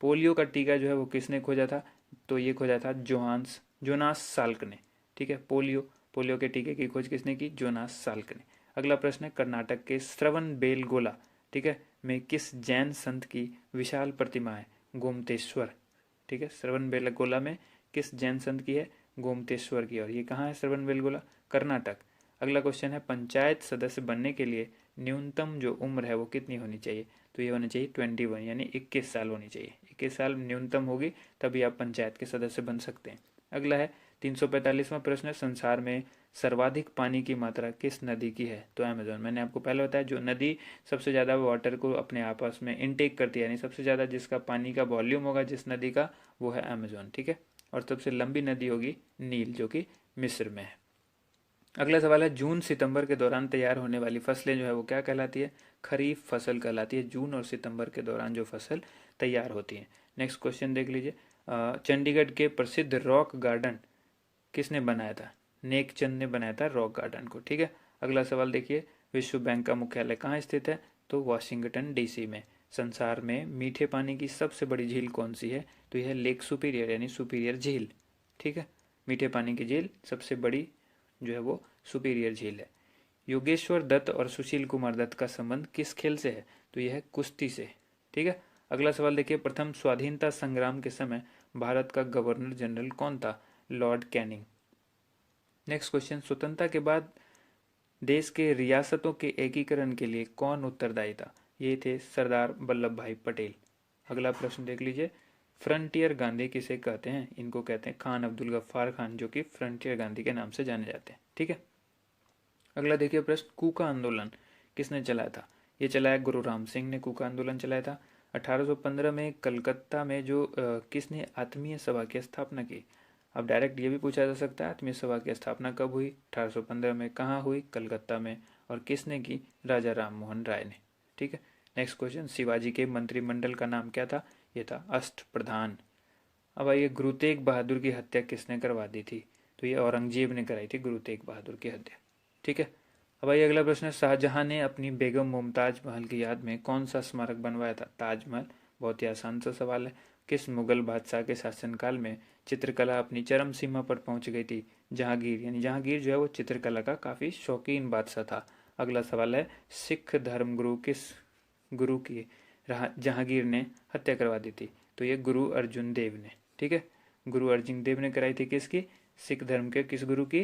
पोलियो का टीका जो है वो किसने खोजा था? तो ये खोजा था जोनास साल्क ने। ठीक है, पोलियो पोलियो के टीके की खोज किसने की? जोनास साल्क ने। अगला प्रश्न है, कर्नाटक के श्रवण बेलगोला, ठीक है, में किस जैन संत की विशाल प्रतिमा है? गोमतेश्वर। ठीक है, श्रवण बेलगोला में किस जैन संत की है? गोमतेश्वर की। और ये कहाँ है श्रवण बेलगोला? कर्नाटक। अगला क्वेश्चन है, पंचायत सदस्य बनने के लिए न्यूनतम जो उम्र है वो कितनी होनी चाहिए? तो ये होनी चाहिए 21, यानी 21 साल होनी चाहिए। 21 साल न्यूनतम होगी तभी आप पंचायत के सदस्य बन सकते हैं। अगला है 345वां प्रश्न है, संसार में सर्वाधिक पानी की मात्रा किस नदी की है? तो अमेजोन। मैंने आपको पहले बताया जो नदी सबसे ज़्यादा वाटर को अपने आपस में इनटेक करती है, यानी सबसे ज़्यादा जिसका पानी का वॉल्यूम होगा जिस नदी का, वो है अमेजोन। ठीक है। और सबसे लंबी नदी होगी नील, जो कि मिस्र में है। अगला सवाल है, जून सितंबर के दौरान तैयार होने वाली फसलें जो है वो क्या कहलाती है? खरीफ फसल कहलाती है। जून और सितंबर के दौरान जो फसल तैयार होती है। नेक्स्ट क्वेश्चन देख लीजिए, चंडीगढ़ के प्रसिद्ध रॉक गार्डन किसने बनाया था? नेकचंद ने बनाया था रॉक गार्डन को। ठीक है। अगला सवाल देखिए, विश्व बैंक का मुख्यालय कहाँ स्थित है? तो वाशिंगटन DC में। संसार में मीठे पानी की सबसे बड़ी झील कौन सी है? तो यह लेक सुपीरियर, यानी सुपीरियर झील। ठीक है, मीठे पानी की झील सबसे बड़ी जो है वो सुपीरियर झील है। योगेश्वर दत्त और सुशील कुमार दत्त का संबंध किस खेल से है? तो यह है कुश्ती से। ठीक है। अगला सवाल देखिए, प्रथम स्वाधीनता संग्राम के समय भारत का गवर्नर जनरल कौन था? Lord Canning. नेक्स्ट क्वेश्चन, स्वतंत्रता के बाद देश के रियासतों के एकीकरण के लिए कौन उत्तरदायी था? ये थे सरदार वल्लभ भाई पटेल। अगला प्रश्न देख लीजिए, फ्रंटियर गांधी किसे कहते हैं? इनको कहते हैं खान अब्दुल गफ्फार खान, जो कि फ्रंटियर गांधी के नाम से जाने जाते हैं। ठीक है। अगला देखिए प्रश्न, कूका आंदोलन किसने चलाया था? ये चलाया गुरु राम सिंह ने कूका आंदोलन चलाया था। 1815 में कलकत्ता में जो किसने आत्मीय सभा की स्थापना की? अब डायरेक्ट ये भी पूछा जा सकता है, आत्मीय सभा की स्थापना कब हुई? 1815 में। कहाँ हुई? कलकत्ता में। और किसने की? राजा राम मोहन राय ने। ठीक है। नेक्स्ट क्वेश्चन, शिवाजी के मंत्रिमंडल का नाम क्या था? ये था अष्टप्रधान। अब आइए, गुरु तेग बहादुर की हत्या किसने करवा दी थी? तो ये औरंगजेब ने कराई थी गुरु तेग बहादुर की हत्या। ठीक है। अब आइए अगला प्रश्न, शाहजहां ने अपनी बेगम मुमताज महल की याद में कौन सा स्मारक बनवाया था? ताजमहल। बहुत ही आसान सा सवाल है। किस मुगल बादशाह के शासनकाल में चित्रकला अपनी चरम सीमा पर पहुंच गई थी? जहांगीर, यानी जहांगीर जो है वो चित्रकला का काफी शौकीन बादशाह था। अगला सवाल है, सिख धर्मगुरु किस गुरु की जहांगीर ने हत्या करवा दी थी? तो ये गुरु अर्जुन देव ने। ठीक है, गुरु अर्जुन देव ने कराई थी किसकी? सिख धर्म के किस गुरु की?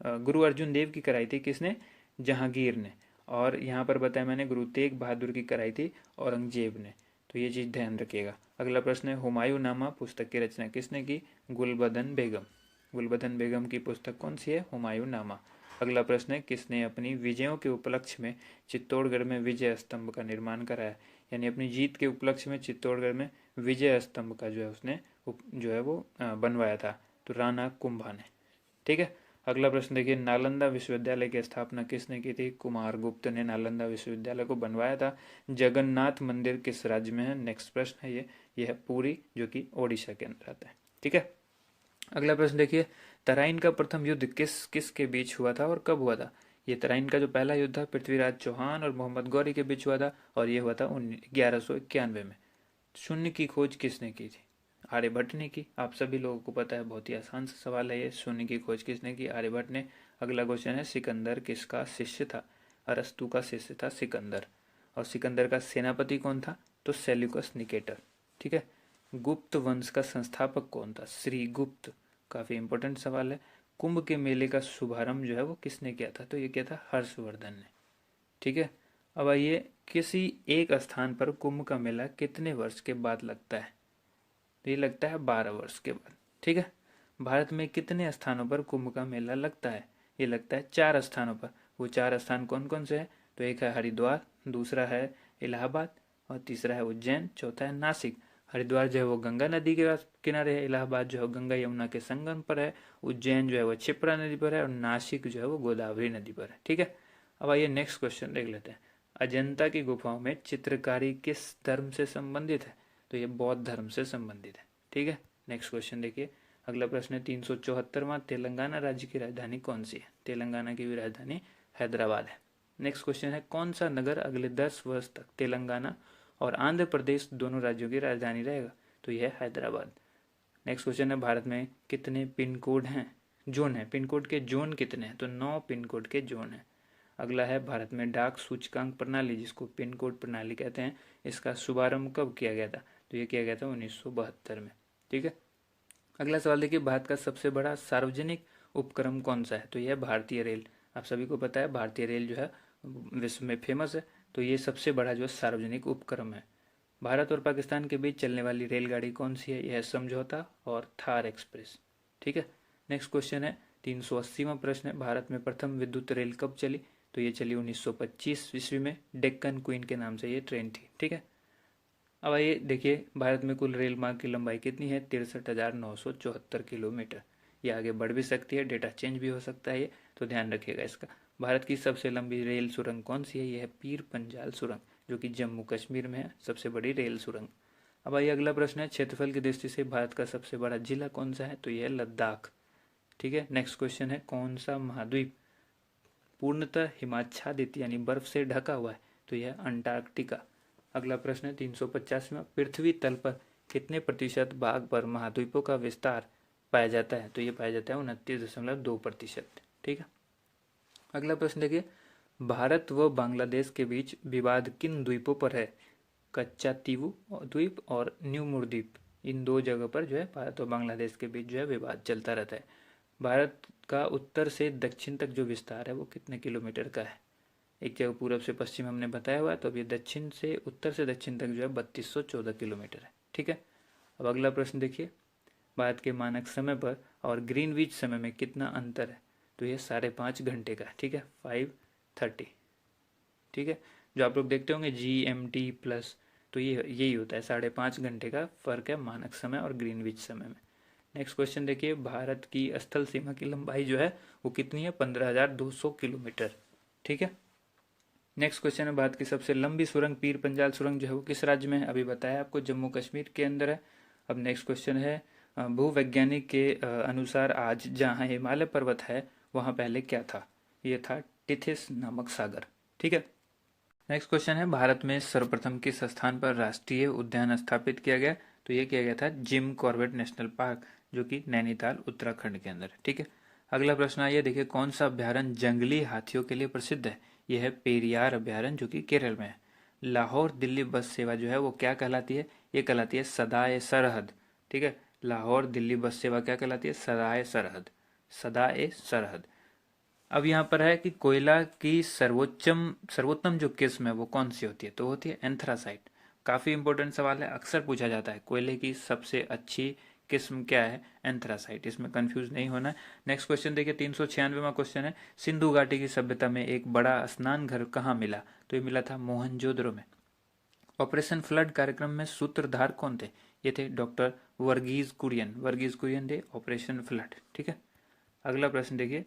गुरु अर्जुन देव की कराई थी किसने? जहांगीर ने। और यहाँ पर बताया मैंने गुरु तेग बहादुर की कराई थी औरंगजेब ने। तो ये चीज़ ध्यान रखिएगा। अगला प्रश्न है हुमायूं नामा पुस्तक की रचना किसने की? गुलबदन बेगम। गुलबदन बेगम की पुस्तक कौन सी है? हुमायूं नामा। अगला प्रश्न है किसने अपनी विजयों के उपलक्ष्य में चित्तौड़गढ़ में विजय स्तंभ का निर्माण कराया? यानी अपनी जीत के उपलक्ष्य में चित्तौड़गढ़ में विजय स्तंभ का जो है उसने जो है वो बनवाया था। तो राणा कुंभा ने। ठीक है। अगला प्रश्न देखिए नालंदा विश्वविद्यालय की स्थापना किसने की थी? कुमारगुप्त ने नालंदा विश्वविद्यालय को बनवाया था। जगन्नाथ मंदिर किस राज्य में है? नेक्स्ट प्रश्न है ये है पुरी, जो कि ओडिशा के अंदर आता है। ठीक है। अगला प्रश्न देखिए तराइन का प्रथम युद्ध किस किस के बीच हुआ था और कब हुआ था? ये तराइन का जो पहला युद्ध था पृथ्वीराज चौहान और मोहम्मद गौरी के बीच हुआ था और ये हुआ था 1191 में। शून्य की खोज किसने की थी? आर्यभट्ट ने की। आप सभी लोगों को पता है, बहुत ही आसान सा सवाल है ये। शून्य की खोज किसने की? आर्यभट्ट ने। अगला क्वेश्चन है सिकंदर किसका शिष्य था? अरस्तु का शिष्य था सिकंदर। और सिकंदर का सेनापति कौन था? तो सेल्यूकस निकेटर। ठीक है। गुप्त वंश का संस्थापक कौन था? श्री गुप्त। काफी इंपॉर्टेंट सवाल है। कुंभ के मेले का शुभारंभ जो है वो किसने किया था? तो ये किया था हर्षवर्धन ने। ठीक है। अब आइए किसी एक स्थान पर कुंभ का मेला कितने वर्ष के बाद लगता है? तो ये लगता है 12 वर्ष के बाद। ठीक है। भारत में कितने स्थानों पर कुंभ का मेला लगता है? ये लगता है 4 स्थानों पर। वो 4 स्थान कौन कौन से हैं? तो एक है हरिद्वार, दूसरा है इलाहाबाद, और तीसरा है उज्जैन, चौथा है नासिक। हरिद्वार जो है वो गंगा नदी के किनारे है, इलाहाबाद जो है गंगा यमुना के संगम पर है, उज्जैन जो है वो क्षिप्रा नदी पर है, और नासिक जो है वो गोदावरी नदी पर है। ठीक है। अब आइए नेक्स्ट क्वेश्चन देख लेते हैं। अजंता की गुफाओं में चित्रकारी किस धर्म से संबंधित है? तो ये बौद्ध धर्म से संबंधित है। ठीक है। नेक्स्ट क्वेश्चन देखिए। अगला प्रश्न है 374वां तेलंगाना राज्य की राजधानी कौन सी है? तेलंगाना की भी राजधानी हैदराबाद है। नेक्स्ट क्वेश्चन है कौन सा नगर अगले 10 वर्ष तक तेलंगाना और आंध्र प्रदेश दोनों राज्यों की राजधानी रहेगा? तो यह है हैदराबाद। नेक्स्ट क्वेश्चन है भारत में कितने पिन कोड हैं? जोन है। पिन कोड के जोन कितने हैं? तो 9 पिन कोड के जोन है। अगला है भारत में डाक सूचकांक प्रणाली, जिसको पिन कोड प्रणाली कहते हैं, इसका शुभारंभ कब किया गया था? तो ये किया गया था 1972 में। ठीक है। अगला सवाल देखिए भारत का सबसे बड़ा सार्वजनिक उपक्रम कौन सा है? तो यह भारतीय रेल। आप सभी को पता है भारतीय रेल जो है विश्व में फेमस है। तो ये सबसे बड़ा जो सार्वजनिक उपक्रम है। भारत और पाकिस्तान के बीच चलने वाली रेलगाड़ी कौन सी है? यह है समझौता और थार एक्सप्रेस। ठीक है। नेक्स्ट क्वेश्चन है 380वां प्रश्न है भारत में प्रथम विद्युत रेल कब चली? तो ये चली 1925 ईस्वी में। डेक्कन क्वीन के नाम से ये ट्रेन थी। ठीक है। अब आइए देखिए भारत में कुल रेल मार्ग की लंबाई कितनी है? 63,974 किलोमीटर। ये आगे बढ़ भी सकती है, डेटा चेंज भी हो सकता है ये, तो ध्यान रखिएगा इसका। भारत की सबसे लंबी रेल सुरंग कौन सी है? यह है पीर पंजाल सुरंग, जो कि जम्मू कश्मीर में है, सबसे बड़ी रेल सुरंग। अब आइए अगला प्रश्न है क्षेत्रफल की दृष्टि से भारत का सबसे बड़ा जिला कौन सा है? तो यह है लद्दाख। ठीक है। नेक्स्ट क्वेश्चन है कौन सा महाद्वीप पूर्णतः हिमाच्छादित यानी बर्फ से ढका हुआ है? तो यह अंटार्कटिका। अगला प्रश्न है 350वां पृथ्वी तल पर कितने प्रतिशत भाग पर महाद्वीपों का विस्तार पाया जाता है? तो ये पाया जाता है 29.2%। ठीक है। अगला प्रश्न देखिए भारत व बांग्लादेश के बीच विवाद किन द्वीपों पर है? कच्चा तीवू द्वीप और न्यू द्वीप, इन 2 जगह पर जो है भारत और बांग्लादेश के बीच जो है विवाद चलता रहता है। भारत का उत्तर से दक्षिण तक जो विस्तार है वो कितने किलोमीटर का है? एक जगह पूरब से पश्चिम हमने बताया हुआ है, तो अब ये दक्षिण से उत्तर से दक्षिण तक जो है 3214 किलोमीटर है। ठीक है। अब अगला प्रश्न देखिए भारत के मानक समय पर और ग्रीनविच समय में कितना अंतर है? तो ये 5.5 घंटे का। ठीक है। 5:30। ठीक है। जो आप लोग देखते होंगे GMT प्लस, तो ये यही होता है, 5.5 घंटे का फर्क है मानक समय और ग्रीनविच समय में। नेक्स्ट क्वेश्चन देखिए भारत की स्थल सीमा की लंबाई जो है वो कितनी है? 15,200 किलोमीटर। ठीक है। नेक्स्ट क्वेश्चन है भारत की सबसे लंबी सुरंग पीर पंजाल सुरंग जो है वो किस राज्य में है? अभी बताया आपको, जम्मू कश्मीर के अंदर है। अब नेक्स्ट क्वेश्चन है भूवैज्ञानिक के अनुसार आज जहाँ हिमालय पर्वत है वहाँ पहले क्या था? ये था टिथिस नामक सागर। ठीक है। नेक्स्ट क्वेश्चन है भारत में सर्वप्रथम किस स्थान पर राष्ट्रीय उद्यान स्थापित किया गया? तो ये किया गया था जिम कॉर्बेट नेशनल पार्क, जो कि नैनीताल उत्तराखंड के अंदर है। ठीक है। अगला प्रश्न आइए देखिए कौन सा अभ्यारण्य जंगली हाथियों के लिए प्रसिद्ध है? यह है पेरियार अभ्यारण्य, जो कि केरल में है। लाहौर दिल्ली बस सेवा जो है वो क्या कहलाती है? ये कहलाती है सदाए सरहद। ठीक है। लाहौर दिल्ली बस सेवा क्या कहलाती है? सदाए सरहद, सदाए सरहद। अब यहाँ पर है कि कोयला की सर्वोच्चम सर्वोत्तम जो किस्म है वो कौन सी होती है? तो होती है एंथ्रासाइट। काफी इंपॉर्टेंट सवाल है, अक्सर पूछा जाता है कोयले की सबसे अच्छी किस्म क्या है? एंथ्रासाइट। इसमें कंफ्यूज नहीं होना है। नेक्स्ट क्वेश्चन देखिए, 396वां क्वेश्चन है, सिंधु घाटी की सभ्यता में एक बड़ा स्नान घर कहाँ मिला? तो ये मिला था मोहनजोदड़ो में। ऑपरेशन फ्लड कार्यक्रम में सूत्रधार कौन थे? ये थे डॉक्टर वर्गीज कुरियन। वर्गीज कुरियन थे ऑपरेशन फ्लड। ठीक है, अगला प्रश्न देखिए,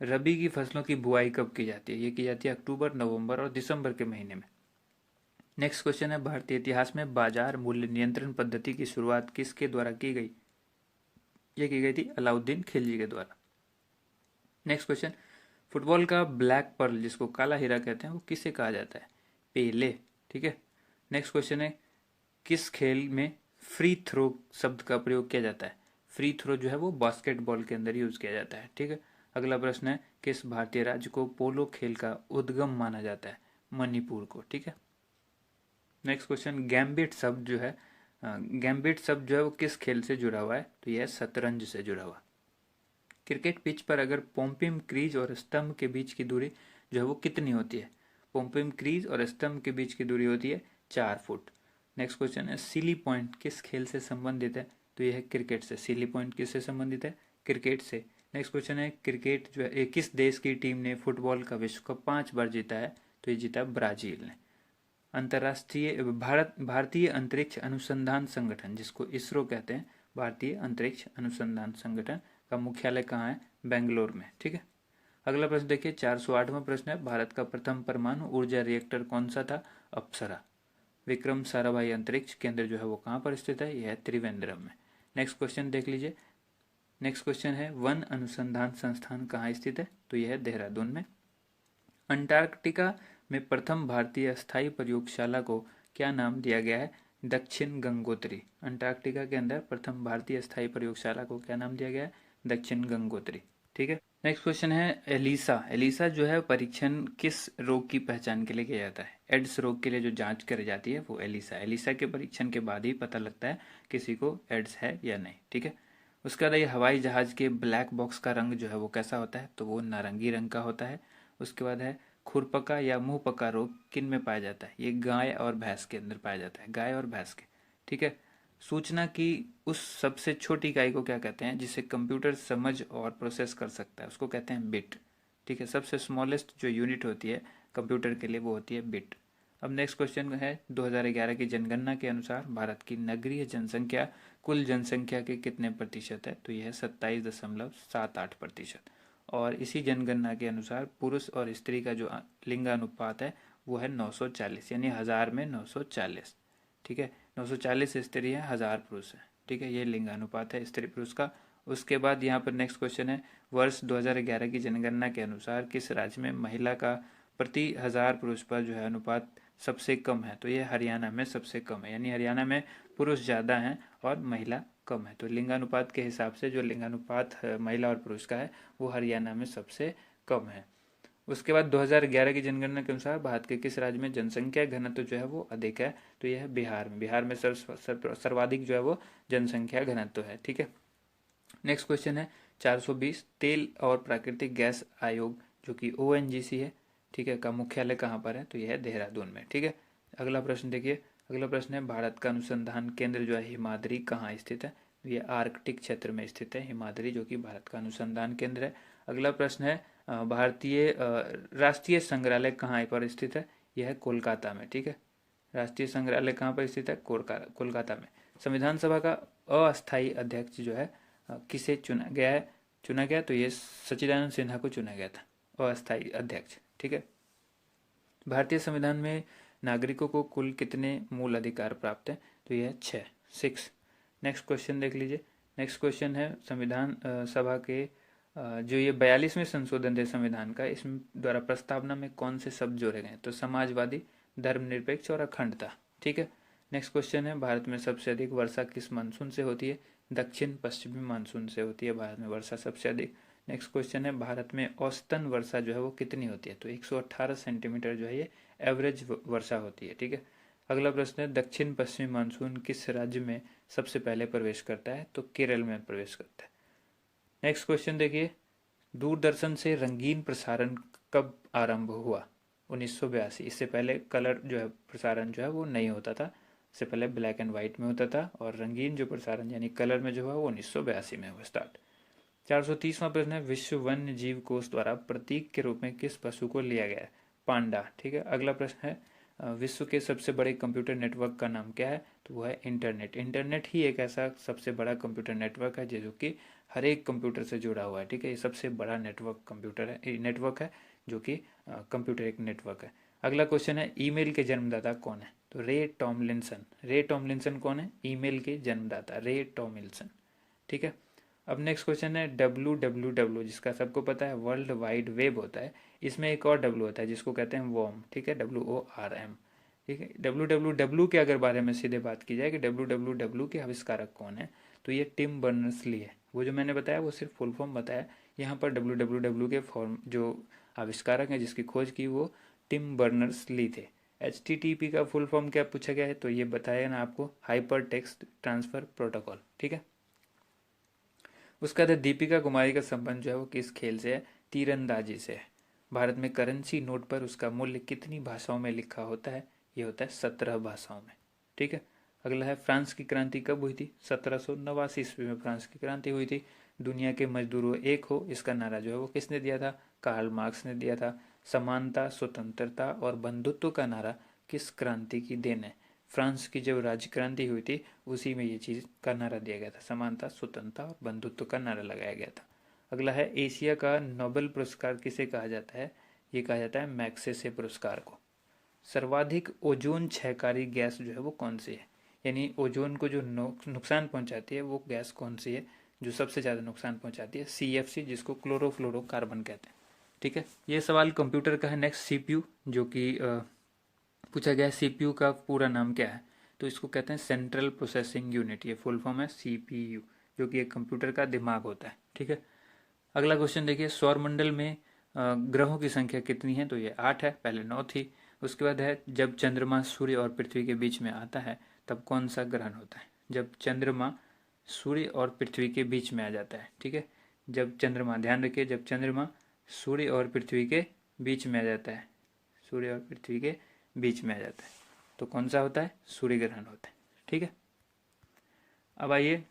रबी की फसलों की बुआई कब की जाती है? ये की जाती है अक्टूबर, नवंबर और दिसंबर के महीने में। नेक्स्ट क्वेश्चन है, भारतीय इतिहास में बाजार मूल्य नियंत्रण पद्धति की शुरुआत किसके द्वारा की गई? ये की गई थी अलाउद्दीन खिलजी के द्वारा। नेक्स्ट क्वेश्चन, फुटबॉल का ब्लैक पर्ल जिसको काला हीरा कहते हैं वो किसे कहा जाता है? पेले। ठीक है, नेक्स्ट क्वेश्चन है, किस खेल में फ्री थ्रो शब्द का प्रयोग किया जाता है? फ्री थ्रो जो है वो बास्केटबॉल के अंदर यूज किया जाता है। ठीक है, अगला प्रश्न है, किस भारतीय राज्य को पोलो खेल का उद्गम माना जाता है? मणिपुर को। ठीक है, नेक्स्ट क्वेश्चन, गैम्बिट शब्द जो है गैम्बिट शब्द जो है वो किस खेल से जुड़ा हुआ है? तो यह है शतरंज से जुड़ा हुआ। क्रिकेट पिच पर अगर पोम्पिम क्रीज और स्तंभ के बीच की दूरी जो है वो कितनी होती है? पोम्पिम क्रीज और स्तंभ के बीच की दूरी होती है 4 फुट। नेक्स्ट क्वेश्चन है, सिली पॉइंट किस खेल से संबंधित है? तो यह है क्रिकेट से। सिली पॉइंट किससे संबंधित है? क्रिकेट से। नेक्स्ट क्वेश्चन है, क्रिकेट जो है किस देश की टीम ने फुटबॉल का विश्व कप 5 बार जीता है? तो ये जीता ब्राजील ने। अंतर्राष्ट्रीय भारतीय अंतरिक्ष अनुसंधान संगठन जिसको इसरो कहते हैं, भारतीय अंतरिक्ष अनुसंधान संगठन का मुख्यालय कहाँ है? बेंगलोर में। ठीक है, अगला प्रश्न देखिए, 408वां प्रश्न है, भारत का प्रथम परमाणु ऊर्जा रिएक्टर कौन सा था? अप्सरा। विक्रम साराभाई अंतरिक्ष केंद्र जो है वो कहाँ पर स्थित है? यह है त्रिवेंद्रम में। नेक्स्ट क्वेश्चन देख लीजिए। नेक्स्ट क्वेश्चन है, वन अनुसंधान संस्थान कहाँ स्थित है? तो यह है देहरादून में। अंटार्कटिका में प्रथम भारतीय स्थायी प्रयोगशाला को क्या नाम दिया गया है? दक्षिण गंगोत्री। अंटार्कटिका के अंदर प्रथम भारतीय स्थायी प्रयोगशाला को क्या नाम दिया गया है? दक्षिण गंगोत्री। ठीक है, नेक्स्ट क्वेश्चन है, एलिसा। एलिसा जो है परीक्षण किस रोग की पहचान के लिए किया जाता है? एड्स रोग के लिए जो जांच करी जाती है वो एलिसा। एलिसा के परीक्षण के बाद ही पता लगता है किसी को एड्स है या नहीं। ठीक है, उसके बाद ये हवाई जहाज के ब्लैक बॉक्स का रंग जो है वो कैसा होता है? तो वो नारंगी रंग का होता है। उसके बाद है, खुरपका या मुंह पका रोग किन में पाया जाता है? ये गाय और भैंस के अंदर पाया जाता है, गाय और भैंस के। ठीक है, सूचना की उस सबसे छोटी इकाई को क्या कहते हैं जिसे कंप्यूटर समझ और प्रोसेस कर सकता है? उसको कहते हैं बिट। ठीक है, सबसे स्मॉलेस्ट जो यूनिट होती है कंप्यूटर के लिए वो होती है बिट। अब नेक्स्ट क्वेश्चन है, 2011 की जनगणना के अनुसार भारत की नगरीय जनसंख्या कुल जनसंख्या के कितने प्रतिशत है? तो यह है 27.78%। और इसी जनगणना के अनुसार पुरुष और स्त्री का जो लिंगानुपात है वो है 940, यानी 1000 में 940। ठीक है, 940 स्त्री है, 1000 पुरुष है। ठीक है, ये लिंगानुपात है स्त्री पुरुष का। उसके बाद यहाँ पर नेक्स्ट क्वेश्चन है, वर्ष 2011 की जनगणना के अनुसार किस राज्य में महिला का प्रति 1000 पुरुष पर जो है अनुपात सबसे कम है? तो ये हरियाणा में सबसे कम है, यानी हरियाणा में पुरुष ज़्यादा हैं और महिला कम है। तो लिंगानुपात के हिसाब से जो लिंगानुपात महिला और पुरुष का है वो हरियाणा में सबसे कम है। उसके बाद 2011 की जनगणना के अनुसार भारत के किस राज्य में जनसंख्या घनत्व जो है वो अधिक है? तो यह है बिहार में। बिहार में सर्वाधिक जो है वो जनसंख्या घनत्व है। ठीक है, नेक्स्ट क्वेश्चन है, 420, तेल और प्राकृतिक गैस आयोग जो कि ओएनजीसी है, ठीक है, का मुख्यालय कहाँ पर है? तो यह है देहरादून में। ठीक है, अगला प्रश्न देखिए। अगला प्रश्न है, भारत का अनुसंधान केंद्र जो है हिमाद्री कहाँ स्थित है? ये आर्कटिक क्षेत्र में स्थित है हिमाद्री, जो कि भारत का अनुसंधान केंद्र है। अगला प्रश्न है, भारतीय राष्ट्रीय संग्रहालय कहाँ पर स्थित है? यह है कोलकाता में। ठीक है, राष्ट्रीय संग्रहालय कहाँ पर स्थित है? कोलकाता में। संविधान सभा का अस्थायी अध्यक्ष जो है किसे चुना गया है? तो ये सच्चिदानंद सिन्हा को चुना गया था अस्थायी अध्यक्ष। ठीक है, भारतीय संविधान में नागरिकों को कुल कितने मूल अधिकार प्राप्त है? तो यह 6। नेक्स्ट क्वेश्चन देख लीजिए। नेक्स्ट क्वेश्चन है, संविधान सभा के जो ये 42वें संशोधन है संविधान का, इसमें द्वारा प्रस्तावना में कौन से शब्द जोड़े गए? तो समाजवादी, धर्मनिरपेक्ष और अखंडता। ठीक है, नेक्स्ट क्वेश्चन है, भारत में सबसे अधिक वर्षा किस मानसून से होती है? दक्षिण पश्चिमी मानसून से होती है भारत में वर्षा सबसे अधिक। नेक्स्ट क्वेश्चन है, भारत में औसतन वर्षा जो है वो कितनी होती है? तो 118 सेंटीमीटर जो है ये एवरेज वर्षा होती है। ठीक है, अगला प्रश्न है दक्षिण पश्चिमी मानसून किस राज्य में सबसे पहले प्रवेश करता है? तो केरल में प्रवेश करता है। नेक्स्ट क्वेश्चन देखिए, दूरदर्शन से रंगीन प्रसारण कब आरंभ हुआ? 1982। इससे पहले कलर जो है प्रसारण जो है वो नहीं होता था, इससे पहले ब्लैक एंड वाइट में होता था, और रंगीन जो प्रसारण यानी कलर में जो हुआ वो 1982 में हुआ स्टार्ट। 430वां प्रश्न है विश्व वन्य जीव कोष द्वारा प्रतीक के रूप में किस पशु को लिया गया है? पांडा। ठीक है। अगला प्रश्न है विश्व के सबसे बड़े कंप्यूटर नेटवर्क का नाम क्या है? तो वो है इंटरनेट। इंटरनेट ही एक ऐसा सबसे बड़ा कंप्यूटर नेटवर्क है जो कि हर एक कंप्यूटर से जुड़ा हुआ है। ठीक है, ये सबसे बड़ा नेटवर्क है जो कि कंप्यूटर एक नेटवर्क है। अगला क्वेश्चन है ईमेल के जन्मदाता कौन है? तो रे टॉमलिंसन। रे टॉमलिंसन कौन है? ईमेल के जन्मदाता रे टॉमलिंसन। ठीक है। अब नेक्स्ट क्वेश्चन है WWW, जिसका सबको पता है वर्ल्ड वाइड वेब होता है, इसमें एक और डब्ल्यू होता है जिसको कहते हैं वॉर्म। ठीक है, WORM। ठीक है, WWW के अगर बारे में सीधे बात की जाए कि WWW के आविष्कारक कौन है, तो ये टिम बर्नर्स ली है। वो जो मैंने बताया वो सिर्फ फुल फॉर्म बताया, यहाँ पर WWW के फॉर्म जो आविष्कारक हैं जिसकी खोज की वो टिम बर्नर्स ली थे। HTTP का फुल फॉर्म क्या पूछा गया है? तो ये बताया ना आपको, हाइपर टेक्स्ट ट्रांसफर प्रोटोकॉल। ठीक है। उसका बाद दीपिका कुमारी का संबंध जो है वो किस खेल से है? तीरंदाजी से है। भारत में करेंसी नोट पर उसका मूल्य कितनी भाषाओं में लिखा होता है? ये होता है 17 भाषाओं में। ठीक है। अगला है फ्रांस की क्रांति कब हुई थी? 1789 ईस्वी में फ्रांस की क्रांति हुई थी। दुनिया के मजदूरों एक हो, इसका नारा जो है वो किसने दिया था? कार्ल मार्क्स ने दिया था। समानता, स्वतंत्रता और बंधुत्व का नारा किस क्रांति की देन है? फ्रांस की जब राज्य क्रांति हुई थी उसी में ये चीज़ का नारा दिया गया था, समानता, स्वतंत्रता और बंधुत्व का नारा लगाया गया था। अगला है एशिया का नोबेल पुरस्कार किसे कहा जाता है? ये कहा जाता है मैग्सेसे पुरस्कार को। सर्वाधिक ओजोन क्षयकारी गैस जो है वो कौन सी है? यानी ओजोन को जो नुकसान पहुंचाती है वो गैस कौन सी है जो सबसे ज़्यादा नुकसान पहुंचाती है? CFC, जिसको क्लोरोफ्लोरोकार्बन कहते हैं। ठीक है, ये सवाल कंप्यूटर का है। नेक्स्ट CPU, जो कि पूछा गया है CPU का पूरा नाम क्या है? तो इसको कहते हैं सेंट्रल प्रोसेसिंग यूनिट। ये फुल फॉर्म है CPU, जो कि एक कंप्यूटर का दिमाग होता है। ठीक है। अगला क्वेश्चन देखिए, सौरमंडल में ग्रहों की संख्या कितनी है? तो ये 8 है, पहले 9 थी। उसके बाद है जब चंद्रमा सूर्य और पृथ्वी के बीच में आता है तब कौन सा ग्रहण होता है? जब चंद्रमा सूर्य और पृथ्वी के बीच में आ जाता है। ठीक है, जब चंद्रमा, ध्यान रखिए, जब चंद्रमा सूर्य और पृथ्वी के बीच में आ जाता है, सूर्य और पृथ्वी के बीच में आ जाता है तो कौन सा होता है? सूर्य ग्रहण होता है। ठीक है। अब आइए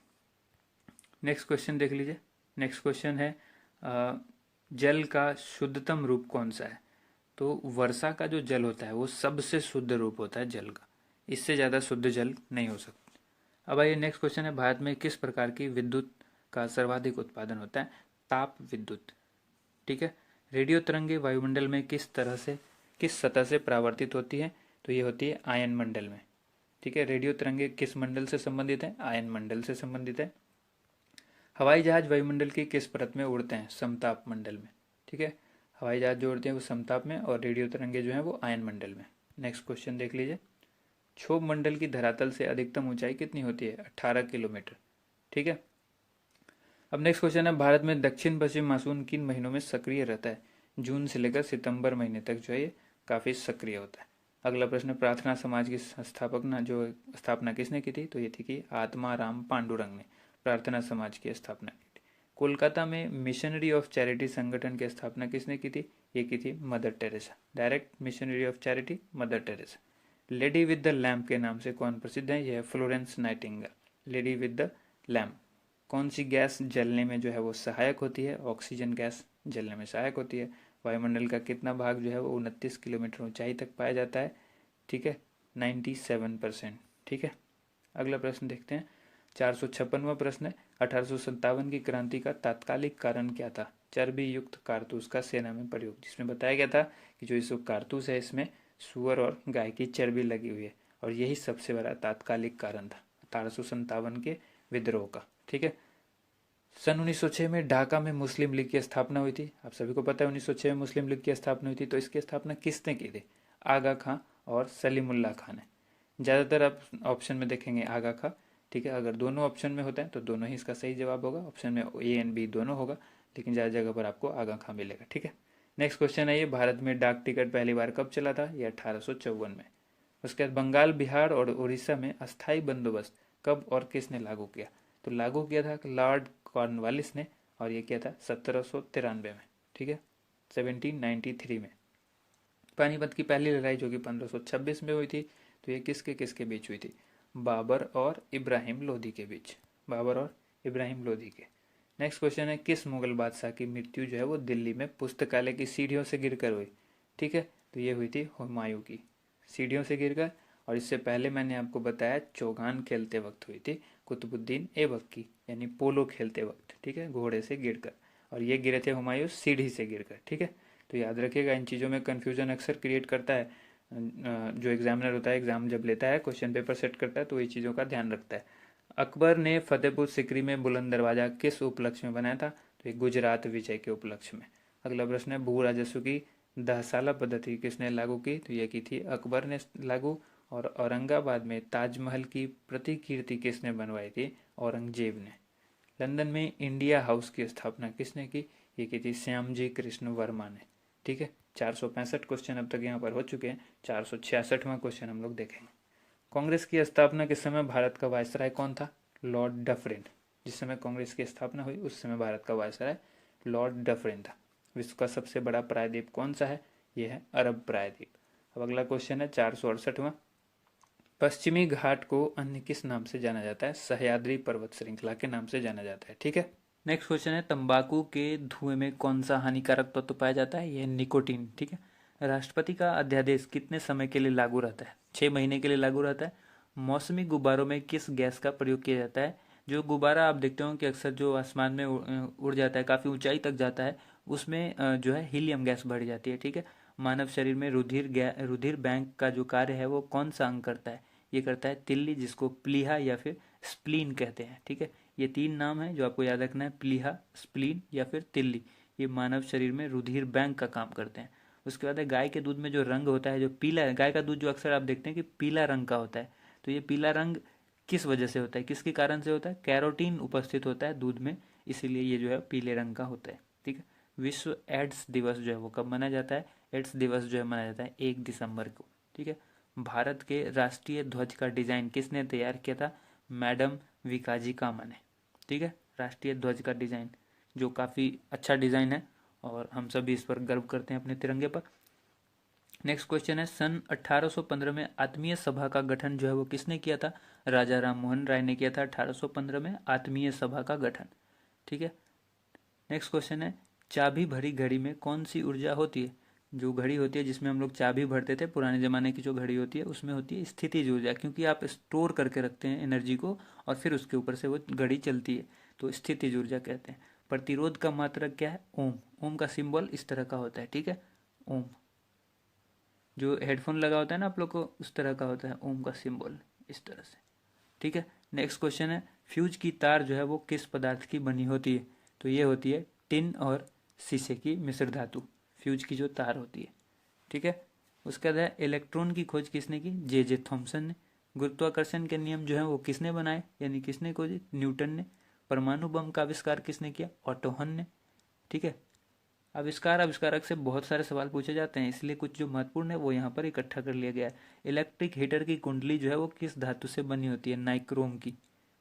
नेक्स्ट क्वेश्चन देख लीजिए। नेक्स्ट क्वेश्चन है जल का शुद्धतम रूप कौन सा है? तो वर्षा का जो जल होता है वो सबसे शुद्ध रूप होता है जल का, इससे ज़्यादा शुद्ध जल नहीं हो सकता। अब आइए नेक्स्ट क्वेश्चन है भारत में किस प्रकार की विद्युत का सर्वाधिक उत्पादन होता है? ताप विद्युत। ठीक है। रेडियो तरंगे वायुमंडल में किस सतह से परावर्तित होती है? तो ये होती है आयन मंडल में। ठीक है, रेडियो तरंगे किस मंडल से संबंधित है? आयन मंडल से संबंधित है। हवाई जहाज वायुमंडल की किस परत में उड़ते हैं? समताप मंडल में। ठीक है, हवाई जहाज जो उड़ते हैं वो समताप में, और रेडियो तरंगे जो हैं वो आयन मंडल में। नेक्स्ट क्वेश्चन देख लीजिए, क्षोभ मंडल की धरातल से अधिकतम ऊंचाई कितनी होती है? 18 किलोमीटर। ठीक है। अब नेक्स्ट क्वेश्चन है भारत में दक्षिण पश्चिम मानसून किन महीनों में सक्रिय रहता है? जून से लेकर सितंबर महीने तक जो है ये काफ़ी सक्रिय होता है। अगला प्रश्न, प्रार्थना समाज की स्थापना किसने की थी? तो ये थी कि आत्मा राम पांडुरंग ने प्रार्थना समाज की स्थापना की थी। कोलकाता में मिशनरी ऑफ चैरिटी संगठन की स्थापना किसने की थी? ये की थी mother Teresa. Direct missionary of charity, mother Teresa. Lady with the lamp के नाम से कौन प्रसिद्ध है? यह Florence Nightingale. Lady with the lamp. कौन सी गैस जलने में जो है वो सहायक होती है? ऑक्सीजन गैस जलने में सहायक होती है। वायुमंडल का कितना भाग जो है वो 29 किलोमीटर ऊंचाई तक पाया जाता है? ठीक है, 97%। ठीक है। अगला प्रश्न देखते हैं, 456वां प्रश्न है, 1857 की क्रांति का तात्कालिक कारण क्या था? चर्बी युक्त कारतूस का सेना में प्रयोग, जिसमें बताया गया था कि जो इस कारतूस है इसमें सुअर और गाय की चर्बी लगी हुई है, और यही सबसे बड़ा तात्कालिक कारण था 1857 के विद्रोह का। ठीक है। सन 1906 में ढाका में मुस्लिम लीग की स्थापना हुई थी। आप सभी को पता है 1906 में मुस्लिम लीग की स्थापना हुई थी, तो इसकी स्थापना किसने की थी? आगा खां और सलीमुल्लाह खां ने। ज़्यादातर आप ऑप्शन में देखेंगे आगा खां। ठीक है, अगर दोनों ऑप्शन में होता है तो दोनों ही इसका सही जवाब होगा, ऑप्शन में A एंड B दोनों होगा, लेकिन ज़्यादा जगह पर आपको आगा खां मिलेगा। ठीक है। नेक्स्ट क्वेश्चन है ये, भारत में डाक टिकट पहली बार कब चला था? ये 1854 में। उसके बाद बंगाल, बिहार और उड़ीसा में अस्थाई बंदोबस्त कब और किसने लागू किया? तो लागू किया था लॉर्ड कॉर्नवालिस ने, और ये किया था 1793 में, ठीक है, 1793 में। पानीपत की पहली लड़ाई जो कि 1526 में हुई थी, तो ये किसके किसके बीच हुई थी? बाबर और इब्राहिम लोदी के बीच, बाबर और इब्राहिम लोदी के। नेक्स्ट क्वेश्चन है, किस मुगल बादशाह की मृत्यु जो है वो दिल्ली में पुस्तकालय की सीढ़ियों से गिरकर हुई? ठीक है, तो ये हुई थी हुमायूं की, सीढ़ियों से गिरकर। और इससे पहले मैंने आपको बताया चौगान खेलते वक्त हुई थी कुतुबुद्दीन ऐबक की, यानी पोलो खेलते वक्त, ठीक है, घोड़े से गिरकर। और ये गिरे थे हुमायूं सीढ़ी से गिरकर, ठीक है। तो याद रखिएगा, इन चीज़ों में कन्फ्यूजन अक्सर क्रिएट करता है जो एग्जामिनर होता है, एग्जाम जब लेता है, क्वेश्चन पेपर सेट करता है, तो ये चीज़ों का ध्यान रखता है। अकबर ने फतेहपुर सिकरी में बुलंद दरवाजा किस उपलक्ष्य में बनाया था? तो ये गुजरात विजय के उपलक्ष्य में। अगला प्रश्न है, भू राजस्व की 10 साला पद्धति किसने लागू की? तो ये की थी अकबर ने लागू। और औरंगाबाद में ताजमहल की प्रतिकृति किसने बनवाई थी? औरंगजेब ने। लंदन में इंडिया हाउस की स्थापना किसने की? ये की थी श्यामजी कृष्ण वर्मा ने, ठीक है। 465 क्वेश्चन अब तक यहाँ पर हो चुके हैं, 466वां क्वेश्चन हम लोग देखेंगे। कांग्रेस की स्थापना के समय भारत का वायसराय कौन था? Lord Dufferin. जिस समय कांग्रेस की स्थापना हुई उस समय भारत का वायसराय लॉर्ड डफरिन था। विश्व का सबसे बड़ा प्रायद्वीप कौन सा है? यह है अरब प्रायद्वीप। अब अगला क्वेश्चन है 468वां, पश्चिमी घाट को अन्य किस नाम से जाना जाता है? सह्याद्री पर्वत श्रृंखला के नाम से जाना जाता है, ठीक है। नेक्स्ट क्वेश्चन है, तंबाकू के धुएं में कौन सा हानिकारक तत्व पाया जाता है? यह निकोटीन, ठीक है। राष्ट्रपति का अध्यादेश कितने समय के लिए लागू रहता है? 6 महीने के लिए लागू रहता है। मौसमी गुब्बारों में किस गैस का प्रयोग किया जाता है? जो गुब्बारा आप देखते हो कि अक्सर जो आसमान में उड़ जाता है, काफ़ी ऊंचाई तक जाता है, उसमें जो है हीलियम गैस भरी जाती है, ठीक है। मानव शरीर में रुधिर बैंक का जो कार्य है वो कौन सा अंग करता है? ये करता है तिल्ली, जिसको प्लीहा या फिर स्प्लीन कहते हैं, ठीक है। ये 3 नाम है जो आपको याद रखना है, प्लीहा, स्प्लीन या फिर तिल्ली। ये मानव शरीर में रुधिर बैंक का काम करते हैं। उसके बाद है, गाय के दूध में जो रंग होता है, जो पीला है, गाय का दूध जो अक्सर आप देखते हैं कि पीला रंग का होता है, तो ये पीला रंग किस वजह से होता है, किसके कारण से होता है? कैरोटीन उपस्थित होता है दूध में, इसीलिए ये जो है पीले रंग का होता है, ठीक है। विश्व एड्स दिवस जो है वो कब मनाया जाता है? एड्स दिवस जो है मनाया जाता है 1 दिसंबर को, ठीक है। भारत के राष्ट्रीय ध्वज का डिजाइन किसने तैयार किया था? मैडम विकाजी कामा ने, ठीक है। राष्ट्रीय ध्वज का डिजाइन जो काफ़ी अच्छा डिजाइन है और हम सभी इस पर गर्व करते हैं अपने तिरंगे पर। नेक्स्ट क्वेश्चन है, सन 1815 में आत्मीय सभा का गठन जो है वो किसने किया था? राजा राम मोहन राय ने किया था 1815 में आत्मीय सभा का गठन, ठीक है। नेक्स्ट क्वेश्चन है, चाबी भरी घड़ी में कौन सी ऊर्जा होती है? जो घड़ी होती है जिसमें हम लोग चाबी भरते थे, पुराने ज़माने की जो घड़ी होती है, उसमें होती है स्थितिज ऊर्जा, क्योंकि आप स्टोर करके रखते हैं एनर्जी को और फिर उसके ऊपर से वो घड़ी चलती है, तो स्थितिज ऊर्जा कहते हैं। प्रतिरोध का मात्रक क्या है? ओम। ओम का सिंबल इस तरह का होता है, ठीक है, ओम। जो हेडफोन लगा होता है ना आप लोग को, उस तरह का होता है ओम का सिंबल, इस तरह से, ठीक है। नेक्स्ट क्वेश्चन है, फ्यूज की तार जो है वो किस पदार्थ की बनी होती है? तो ये होती है टिन और शीशे की मिश्र धातु, फ्यूज की जो तार होती है, ठीक है। उसके बाद है, इलेक्ट्रॉन की खोज किसने की? जे थॉमसन ने। गुरुत्वाकर्षण के नियम जो है वो किसने बनाए, यानी किसने खोजे? न्यूटन ने। परमाणु बम का आविष्कार किसने किया? ऑटो हन ने, ठीक है। आविष्कारक से बहुत सारे सवाल पूछे जाते हैं, इसलिए कुछ जो महत्वपूर्ण है वो यहाँ पर इकट्ठा कर लिया गया है। इलेक्ट्रिक हीटर की कुंडली जो है वो किस धातु से बनी होती है? नाइक्रोम की,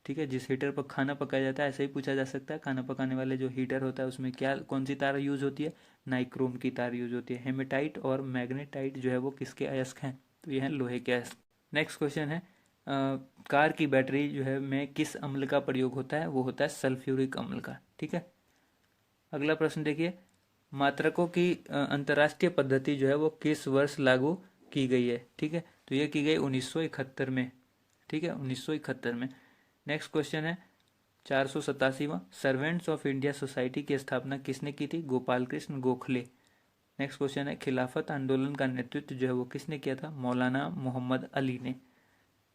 ठीक है। जिस हीटर पर खाना पकाया जाता है, ऐसे ही पूछा जा सकता है, खाना पकाने वाले जो हीटर होता है उसमें क्या, कौन सी तार यूज होती है? नाइक्रोम की तार यूज होती है। हेमेटाइट और मैग्नेटाइट जो है वो किसके अयस्क हैं? तो ये हैं लोहे के अयस्क। नेक्स्ट क्वेश्चन है, कार की बैटरी जो है में किस अम्ल का प्रयोग होता है? वो होता है सल्फ्यूरिक अम्ल का, ठीक है। अगला प्रश्न देखिए, मात्रकों की अंतर्राष्ट्रीय पद्धति जो है वो किस वर्ष लागू की गई है? ठीक है, तो ये की गई 1971 में, ठीक है, 1971 में। नेक्स्ट क्वेश्चन है 487वां, सर्वेंट्स ऑफ इंडिया सोसाइटी की स्थापना किसने की थी? गोपाल कृष्ण गोखले। नेक्स्ट क्वेश्चन है, खिलाफत आंदोलन का नेतृत्व जो है वो किसने किया था? मौलाना मोहम्मद अली ने।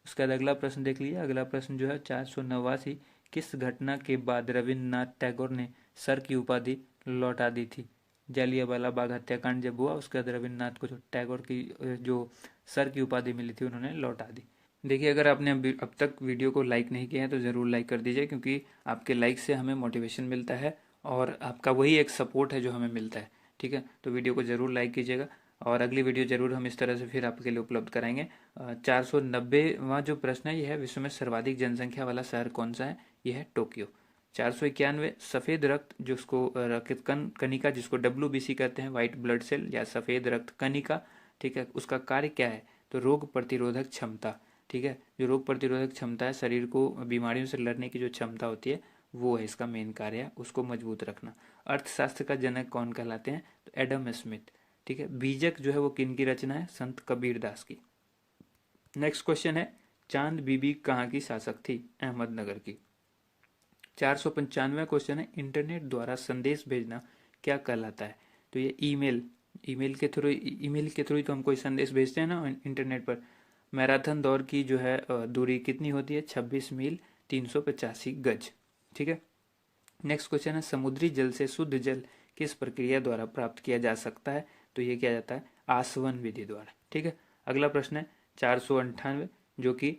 उसके बाद अगला प्रश्न देख लीजिए। अगला प्रश्न जो है 489, किस घटना के बाद रविन्द्रनाथ टैगोर ने सर की उपाधि लौटा दी थी? जालियांवाला बाग हत्याकांड जब हुआ उसके बाद रविन्द्रनाथ को जो टैगोर की जो सर की उपाधि मिली थी उन्होंने लौटा दी। देखिए, अगर आपने अब तक वीडियो को लाइक नहीं किया है तो ज़रूर लाइक कर दीजिए, क्योंकि आपके लाइक से हमें मोटिवेशन मिलता है और आपका वही एक सपोर्ट है जो हमें मिलता है, ठीक है। तो वीडियो को ज़रूर लाइक कीजिएगा। और अगली वीडियो जरूर हम इस तरह से फिर आपके लिए उपलब्ध कराएंगे। 490वां जो प्रश्न है यह है, विश्व में सर्वाधिक जनसंख्या वाला शहर कौन सा है? यह है टोक्यो। 491, सफ़ेद रक्त जिसको रक्त कणिका जिसको WBC कहते हैं, व्हाइट ब्लड सेल या सफ़ेद रक्त कणिका, ठीक है, उसका कार्य क्या है? तो रोग प्रतिरोधक क्षमता, ठीक है, जो रोग प्रतिरोधक क्षमता है, शरीर को बीमारियों से लड़ने की जो क्षमता होती है वो है इसका मेन कार्य, उसको मजबूत रखना। अर्थशास्त्र का जनक कौन कहलाते हैं? तो एडम स्मिथ, ठीक है। बीजक जो है वो किन की रचना है? संत कबीर दास की। नेक्स्ट क्वेश्चन है, चांद बीबी कहाँ की शासक थी? अहमदनगर की। 495 क्वेश्चन है, इंटरनेट द्वारा संदेश भेजना क्या कहलाता है? तो ये ईमेल, ईमेल के थ्रू ही तो हम कोई संदेश भेजते हैं ना इंटरनेट पर। मैराथन दौड़ की जो है दूरी कितनी होती है? 26 मील 385 गज, ठीक है। नेक्स्ट क्वेश्चन है, समुद्री जल से शुद्ध जल किस प्रक्रिया द्वारा प्राप्त किया जा सकता है? तो ये किया जाता है आसवन विधि द्वारा, ठीक है। अगला प्रश्न है 498, जो कि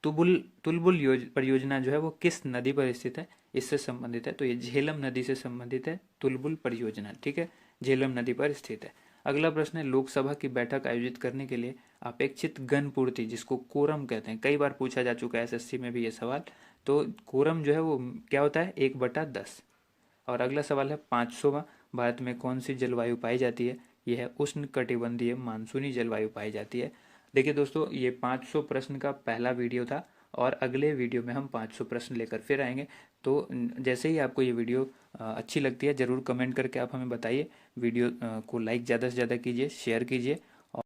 तुलबुल परियोजना जो है वो किस नदी पर स्थित है? इससे संबंधित है, तो ये झेलम नदी से संबंधित है तुलबुल परियोजना, ठीक है, झेलम नदी पर स्थित है। अगला प्रश्न है, लोकसभा की बैठक आयोजित करने के लिए अपेक्षित गण पूर्ति जिसको कोरम कहते हैं, कई बार पूछा जा चुका है SSC में भी ये सवाल। तो कोरम जो है वो क्या होता है? 1/10। और अगला सवाल है 500वां, भारत में कौन सी जलवायु पाई जाती है? यह है उष्ण कटिबंधीय मानसूनी जलवायु पाई जाती है। देखिए दोस्तों, ये 500 प्रश्न का पहला वीडियो था और अगले वीडियो में हम 500 प्रश्न लेकर फिर आएंगे। तो जैसे ही आपको ये वीडियो अच्छी लगती है ज़रूर कमेंट करके आप हमें बताइए। वीडियो को लाइक ज़्यादा से ज़्यादा कीजिए, शेयर कीजिए